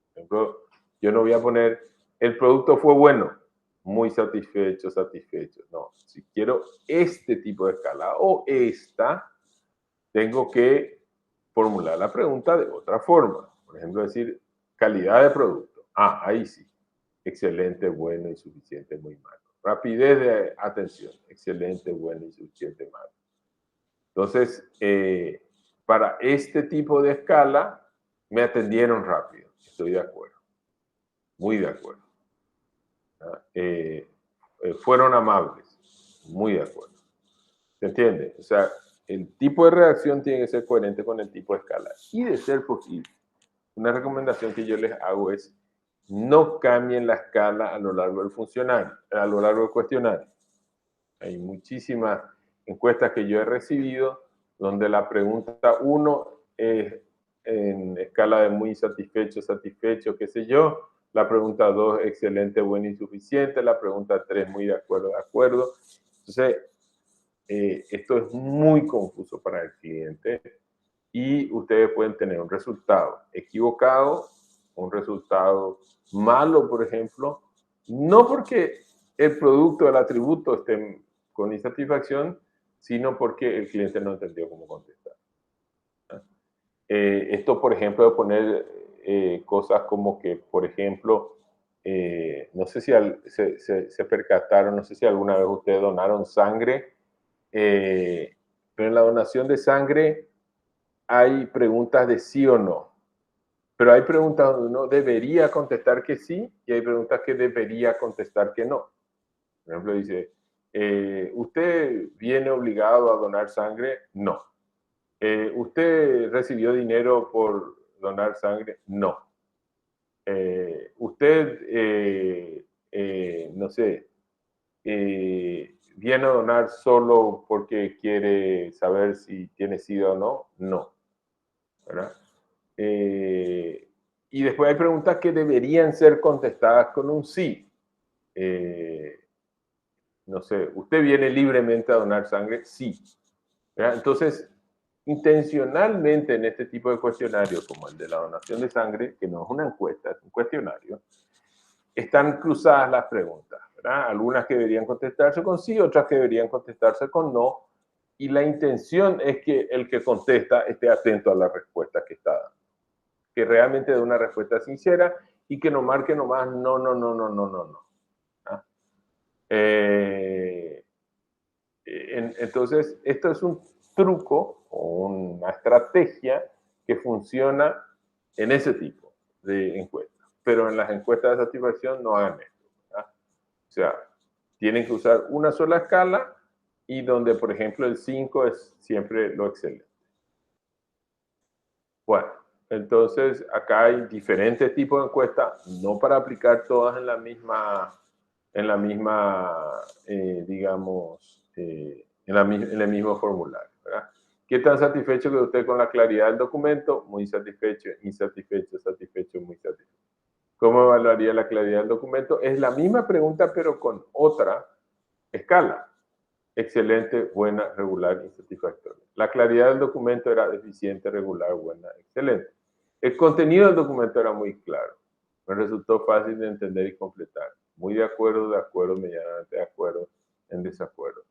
Por ejemplo, yo no voy a poner, el producto fue bueno, muy satisfecho, satisfecho. No, si quiero este tipo de escala o esta, tengo que formular la pregunta de otra forma. Por ejemplo, decir, calidad de producto. Ahí sí. Excelente, bueno, insuficiente, muy malo. Rapidez de atención. Excelente, bueno, insuficiente, malo. Entonces, para este tipo de escala, me atendieron rápido. Estoy de acuerdo. Muy de acuerdo. Fueron amables. Muy de acuerdo. ¿Se entiende? O sea, el tipo de redacción tiene que ser coherente con el tipo de escala. Y de ser posible, una recomendación que yo les hago es no cambien la escala a lo largo del cuestionario. Hay muchísimas encuestas que yo he recibido donde la pregunta 1 es en escala de muy satisfecho, satisfecho, qué sé yo. La pregunta 2, excelente, bueno, insuficiente. La pregunta 3, muy de acuerdo, de acuerdo. Entonces, esto es muy confuso para el cliente y ustedes pueden tener un resultado equivocado, un resultado malo, por ejemplo, no porque el producto, el atributo esté con insatisfacción, sino porque el cliente no entendió cómo contestar. Esto, por ejemplo, de poner cosas como que, por ejemplo, no sé si se percataron, no sé si alguna vez ustedes donaron sangre, pero en la donación de sangre hay preguntas de sí o no. Pero hay preguntas donde uno debería contestar que sí y hay preguntas que debería contestar que no. Por ejemplo, dice, ¿usted viene obligado a donar sangre? No. ¿Usted recibió dinero por donar sangre? No. ¿Usted, no sé, viene a donar solo porque quiere saber si tiene SIDA o no? No. ¿Verdad? Y después hay preguntas que deberían ser contestadas con un sí. No sé, ¿usted viene libremente a donar sangre? Sí. ¿Verdad? Entonces, intencionalmente en este tipo de cuestionarios, como el de la donación de sangre, que no es una encuesta, es un cuestionario, están cruzadas las preguntas, ¿verdad? Algunas que deberían contestarse con sí, otras que deberían contestarse con no, y la intención es que el que contesta esté atento a la respuesta que está dando, que realmente dé una respuesta sincera y que no marque nomás no, no, no, no, no, no, no. ¿Ah? Entonces, esto es un truco o una estrategia que funciona en ese tipo de encuestas, pero en las encuestas de satisfacción no hagan esto, ¿verdad? O sea, tienen que usar una sola escala y donde, por ejemplo, el 5 es siempre lo excelente. Bueno, entonces acá hay diferentes tipos de encuestas, no para aplicar todas en la misma digamos, en el mismo formulario, ¿verdad? ¿Qué tan satisfecho quedó usted con la claridad del documento? Muy satisfecho, insatisfecho, satisfecho, muy satisfecho. ¿Cómo evaluaría la claridad del documento? Es la misma pregunta, pero con otra escala. Excelente, buena, regular, insatisfactoria. La claridad del documento era deficiente, regular, buena, excelente. El contenido del documento era muy claro. Me resultó fácil de entender y completar. Muy de acuerdo, medianamente de acuerdo, en desacuerdo.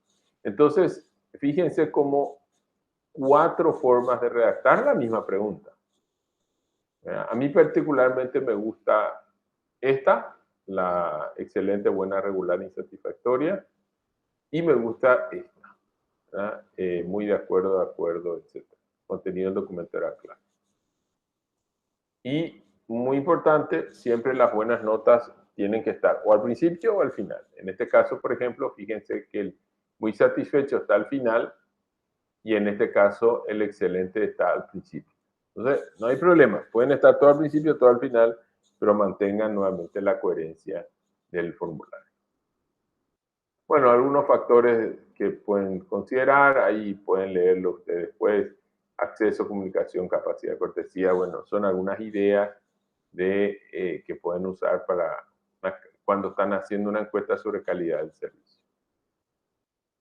Entonces, fíjense cómo 4 formas de redactar la misma pregunta. A mí particularmente me gusta esta, la excelente, buena, regular, insatisfactoria, y me gusta esta, muy de acuerdo, etc. Contenido del documento era claro. Y muy importante, siempre las buenas notas tienen que estar o al principio o al final. En este caso, por ejemplo, fíjense que el muy satisfecho está al final y en este caso el excelente está al principio. Entonces, no hay problema. Pueden estar todo al principio, todo al final, pero mantengan nuevamente la coherencia del formulario. Bueno, algunos factores que pueden considerar, ahí pueden leerlo ustedes después. Acceso, comunicación, capacidad, cortesía, bueno, son algunas ideas que pueden usar para cuando están haciendo una encuesta sobre calidad del servicio.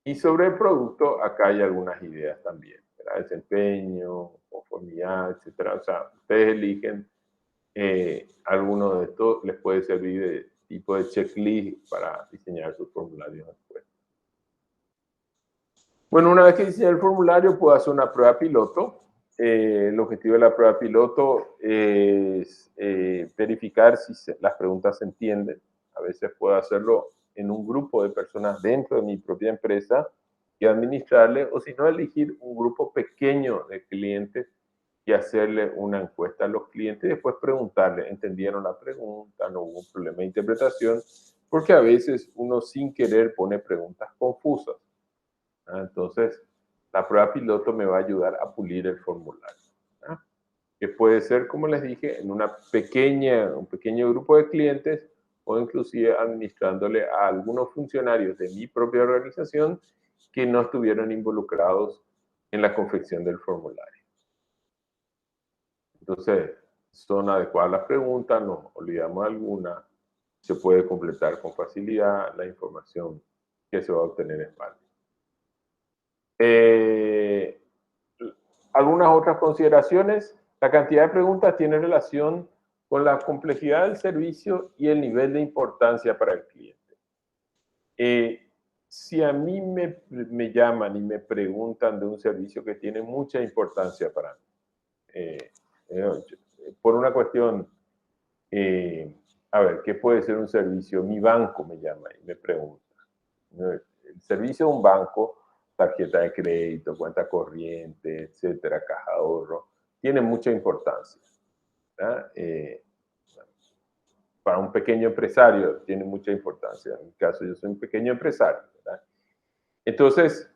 Y sobre el producto, acá hay algunas ideas también, ¿verdad? Desempeño, conformidad, etcétera. O sea, ustedes eligen alguno de estos, les puede servir de tipo de checklist para diseñar sus formularios de encuesta. Bueno, una vez que diseñé el formulario, puedo hacer una prueba piloto. El objetivo de la prueba piloto es verificar si las preguntas se entienden. A veces puedo hacerlo en un grupo de personas dentro de mi propia empresa y administrarle, o si no, elegir un grupo pequeño de clientes y hacerle una encuesta a los clientes y después preguntarle, ¿entendieron la pregunta? ¿No hubo un problema de interpretación? Porque a veces uno sin querer pone preguntas confusas. Entonces, la prueba piloto me va a ayudar a pulir el formulario, ¿no? Que puede ser, como les dije, en un pequeño grupo de clientes o inclusive administrándole a algunos funcionarios de mi propia organización que no estuvieron involucrados en la confección del formulario. Entonces, son adecuadas las preguntas, no olvidamos alguna, se puede completar con facilidad, la información que se va a obtener es válida. Algunas otras consideraciones. La cantidad de preguntas tiene relación con la complejidad del servicio y el nivel de importancia para el cliente. Si a mí me llaman y me preguntan de un servicio que tiene mucha importancia para mí, por una cuestión, a ver, ¿qué puede ser un servicio? Mi banco me llama y me pregunta. El servicio de un banco, tarjeta de crédito, cuenta corriente, etcétera, caja de ahorro, tiene mucha importancia. Para un pequeño empresario tiene mucha importancia. En mi caso, yo soy un pequeño empresario, ¿verdad? Entonces,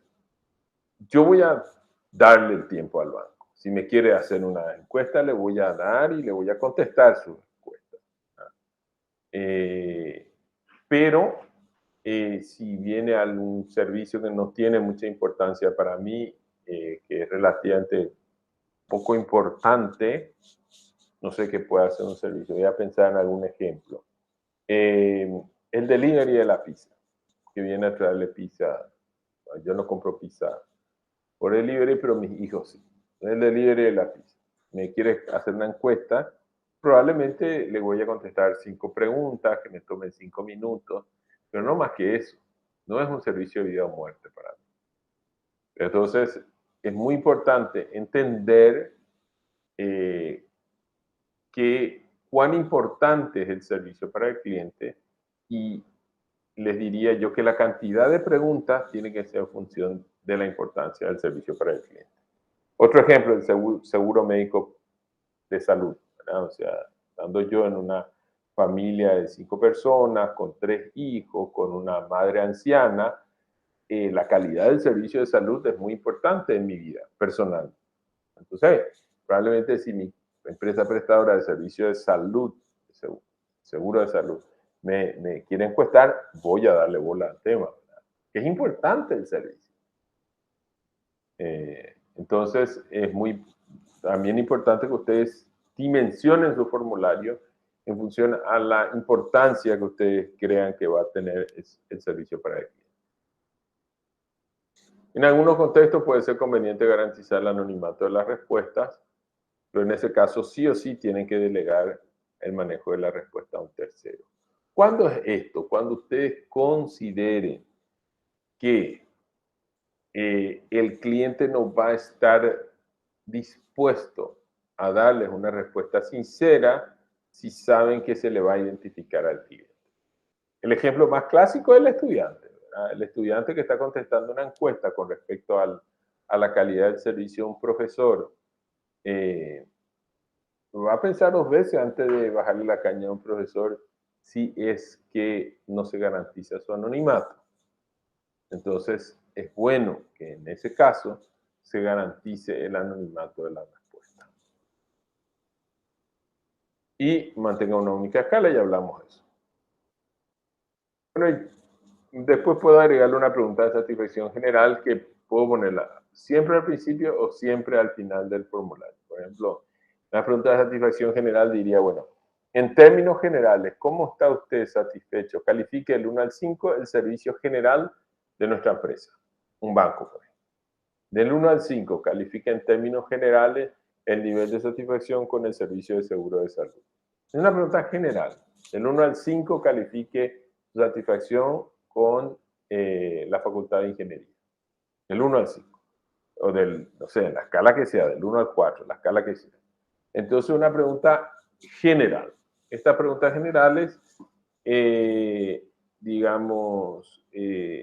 yo voy a darle el tiempo al banco. Si me quiere hacer una encuesta, le voy a dar y le voy a contestar su respuesta. Pero si viene algún servicio que no tiene mucha importancia para mí, que es relativamente poco importante, no sé qué puede hacer un servicio. Voy a pensar en algún ejemplo. El delivery de la pizza, que viene a traerle pizza. Yo no compro pizza por delivery, pero mis hijos sí. El delivery de la pizza. Me quiere hacer una encuesta, probablemente le voy a contestar 5 preguntas que me tomen 5 minutos, pero no más que eso. No es un servicio de vida o muerte para mí. Entonces, es muy importante entender cuán importante es el servicio para el cliente, y les diría yo que la cantidad de preguntas tiene que ser en función de la importancia del servicio para el cliente. Otro ejemplo, el seguro médico de salud, ¿verdad? O sea, estando yo en una familia de 5 personas, con 3 hijos, con una madre anciana, la calidad del servicio de salud es muy importante en mi vida personal. Entonces, probablemente si mi empresa prestadora de servicio de salud, seguro de salud, me quiere encuestar, voy a darle bola al tema, ¿verdad? Que es importante el servicio. Entonces, es también importante que ustedes dimensionen su formulario en función a la importancia que ustedes crean que va a tener el servicio para el cliente. En algunos contextos puede ser conveniente garantizar el anonimato de las respuestas, pero en ese caso sí o sí tienen que delegar el manejo de la respuesta a un tercero. ¿Cuándo es esto? Cuando ustedes consideren que el cliente no va a estar dispuesto a darles una respuesta sincera si saben que se le va a identificar al cliente. El ejemplo más clásico es el estudiante, ¿verdad? El estudiante que está contestando una encuesta con respecto a la calidad del servicio de un profesor, va a pensar 2 veces antes de bajarle la caña a un profesor si es que no se garantiza su anonimato. Entonces, es bueno que en ese caso se garantice el anonimato de la respuesta. Y mantenga una única escala, y hablamos de eso. Bueno, y después puedo agregarle una pregunta de satisfacción general que puedo ponerla siempre al principio o siempre al final del formulario. Por ejemplo, la pregunta de satisfacción general diría, bueno, en términos generales, ¿cómo está usted satisfecho? Califique del 1 al 5 el servicio general de nuestra empresa, un banco, por ejemplo. Del 1 al 5, califique en términos generales el nivel de satisfacción con el servicio de seguro de salud. Es una pregunta general. Del 1 al 5, califique su satisfacción con la Facultad de Ingeniería. Del 1 al 5. O no sé, la escala que sea, del 1 al 4, la escala que sea. Entonces, una pregunta general. Estas preguntas generales, digamos,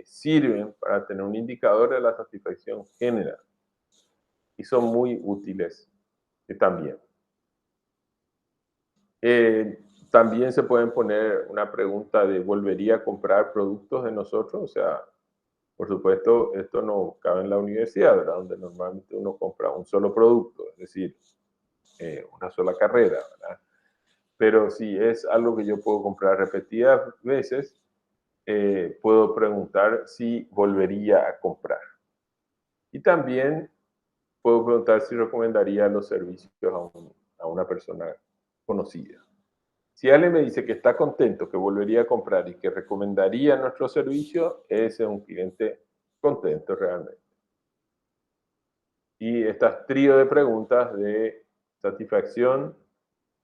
sirven para tener un indicador de la satisfacción general. Y son muy útiles también. También se pueden poner una pregunta de ¿volvería a comprar productos de nosotros? O sea, por supuesto, esto no cabe en la universidad, ¿verdad? Donde normalmente uno compra un solo producto, es decir, una sola carrera, ¿verdad? Pero si es algo que yo puedo comprar repetidas veces, puedo preguntar si volvería a comprar. Y también puedo preguntar si recomendaría los servicios a una persona conocida. Si alguien me dice que está contento, que volvería a comprar y que recomendaría nuestro servicio, ese es un cliente contento realmente. Y estas trío de preguntas de satisfacción,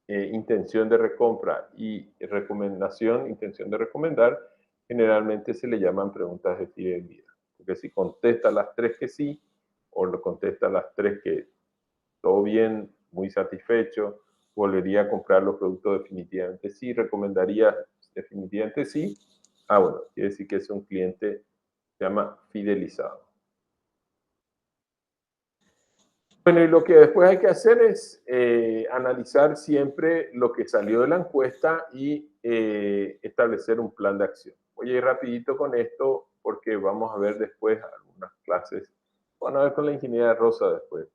intención de recompra y recomendación, intención de recomendar, generalmente se le llaman preguntas de fidelidad. Porque si contesta las 3 que sí, o lo contesta las 3 que todo bien, muy satisfecho, volvería a comprar los productos definitivamente sí, recomendaría definitivamente sí, bueno, quiere decir que es un cliente, se llama fidelizado. Bueno, y lo que después hay que hacer es analizar siempre lo que salió de la encuesta y establecer un plan de acción. Voy a ir rapidito con esto porque vamos a ver después algunas clases. Van a ver con la ingeniería Rosa después,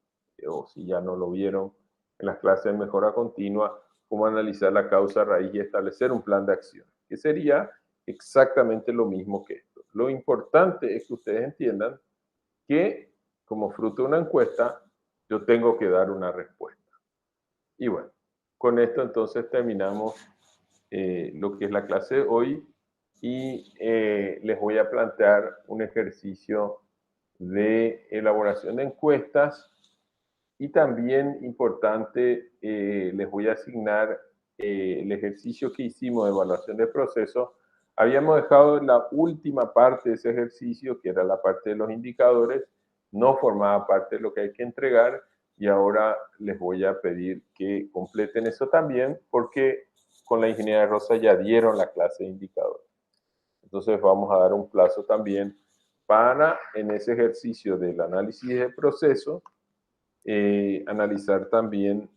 o si ya no lo vieron en las clases de mejora continua, cómo analizar la causa raíz y establecer un plan de acción, que sería exactamente lo mismo que esto. Lo importante es que ustedes entiendan que como fruto de una encuesta, yo tengo que dar una respuesta. Y bueno, con esto entonces terminamos lo que es la clase de hoy y les voy a plantear un ejercicio de elaboración de encuestas y también importante, les voy a asignar el ejercicio que hicimos de evaluación de proceso. Habíamos dejado la última parte de ese ejercicio, que era la parte de los indicadores, no formaba parte de lo que hay que entregar y ahora les voy a pedir que completen eso también porque con la ingeniería Rosa ya dieron la clase de indicadores. Entonces vamos a dar un plazo también para en ese ejercicio del análisis de proceso analizar también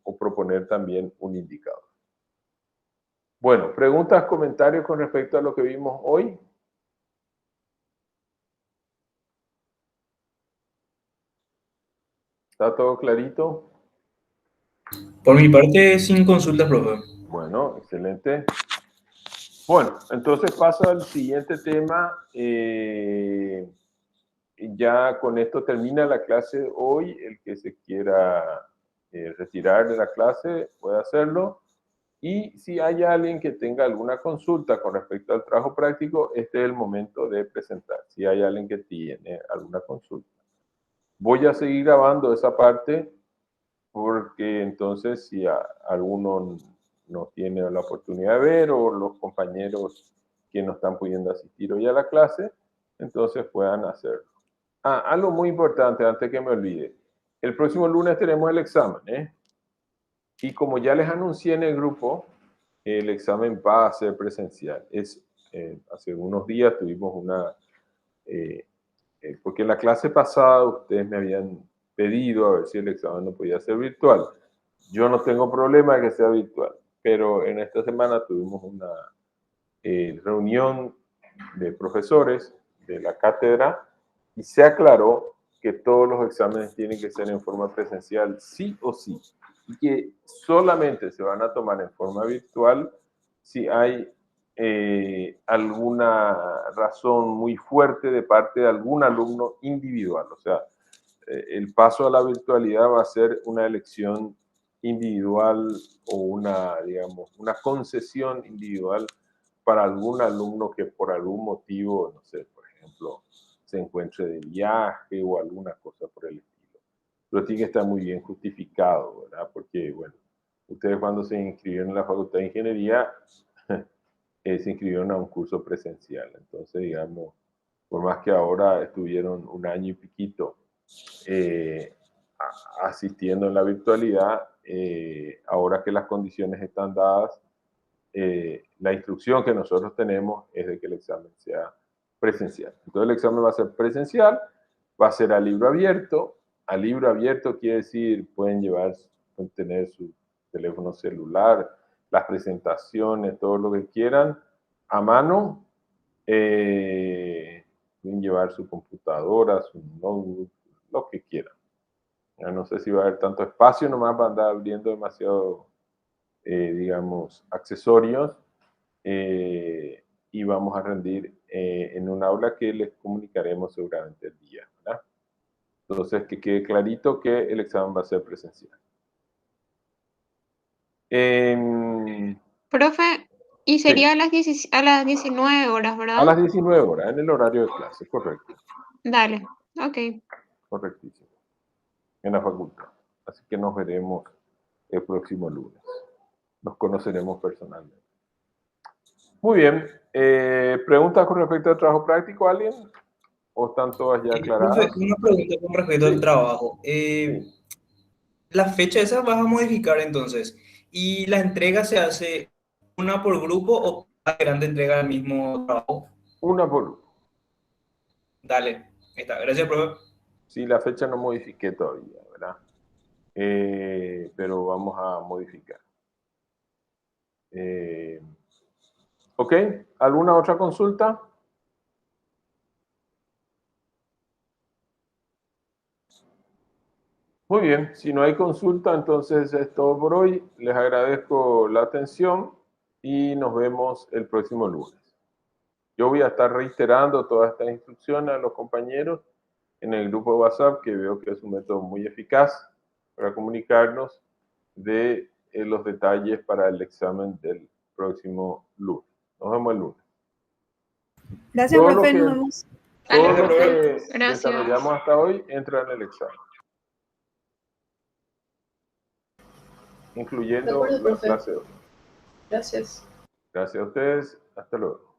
o proponer también un indicador. Bueno, preguntas, comentarios con respecto a lo que vimos hoy. ¿Está todo clarito? Por mi parte, sin consultas, profe. Bueno, excelente. Bueno, entonces paso al siguiente tema. Ya con esto termina la clase de hoy. El que se quiera retirar de la clase puede hacerlo. Y si hay alguien que tenga alguna consulta con respecto al trabajo práctico, este es el momento de presentar. Si hay alguien que tiene alguna consulta. Voy a seguir grabando esa parte porque entonces si alguno no tiene la oportunidad de ver o los compañeros que no están pudiendo asistir hoy a la clase, entonces puedan hacerlo. Algo muy importante antes que me olvide. El próximo lunes tenemos el examen, ¿eh? Y como ya les anuncié en el grupo, el examen va a ser presencial. Hace unos días tuvimos una... porque en la clase pasada ustedes me habían pedido a ver si el examen no podía ser virtual. Yo no tengo problema de que sea virtual, pero en esta semana tuvimos una reunión de profesores de la cátedra y se aclaró que todos los exámenes tienen que ser en forma presencial sí o sí y que solamente se van a tomar en forma virtual si hay alguna razón muy fuerte de parte de algún alumno individual. O sea, el paso a la virtualidad va a ser una elección individual o digamos, una concesión individual para algún alumno que por algún motivo, no sé, por ejemplo, se encuentre de viaje o alguna cosa por el estilo. Pero tiene que estar muy bien justificado, ¿verdad? Porque, bueno, ustedes cuando se inscribieron en la Facultad de Ingeniería, se inscribieron a un curso presencial. Entonces, digamos, por más que ahora estuvieron un año y piquito asistiendo en la virtualidad, ahora que las condiciones están dadas, la instrucción que nosotros tenemos es de que el examen sea presencial. Entonces el examen va a ser presencial, va a ser a libro abierto. A libro abierto quiere decir pueden tener su teléfono celular, las presentaciones, todo lo que quieran a mano. Pueden llevar su computadora, su notebook, lo que quieran. Ya no sé si va a haber tanto espacio, nomás va a andar abriendo demasiado, digamos, accesorios y vamos a rendir en un aula que les comunicaremos seguramente el día, ¿verdad? Entonces, que quede clarito que el examen va a ser presencial. Profe, y sería Sí, a las 19 horas, a ¿verdad? las 19 horas, en el horario de clase, correcto. Dale, ok. Correctísimo. En la facultad. Así que nos veremos el próximo lunes. Nos conoceremos personalmente. Muy bien. ¿Preguntas con respecto al trabajo práctico, alguien? ¿O están todas ya aclaradas? Profe, una pregunta con respecto Sí. al trabajo. Sí. La fecha esa vas a modificar entonces. ¿Y la entrega se hace una por grupo o cada grande entrega el mismo trabajo? Una por Dale, ahí está. Gracias, profe. Sí, la fecha no modifiqué todavía, ¿verdad? Pero vamos a modificar. ¿Ok? ¿Alguna otra consulta? Muy bien, si no hay consulta, entonces es todo por hoy. Les agradezco la atención y nos vemos el próximo lunes. Yo voy a estar reiterando todas estas instrucciones a los compañeros en el grupo de WhatsApp, que veo que es un método muy eficaz para comunicarnos de los detalles para el examen del próximo lunes. Nos vemos el lunes. Gracias, Todo lo profe, que- nos vemos. Todo Dale, lo profe. que Gracias. desarrollamos hasta hoy entra en el examen, incluyendo De acuerdo, la profe. clase 2. Gracias. Gracias a ustedes. Hasta luego.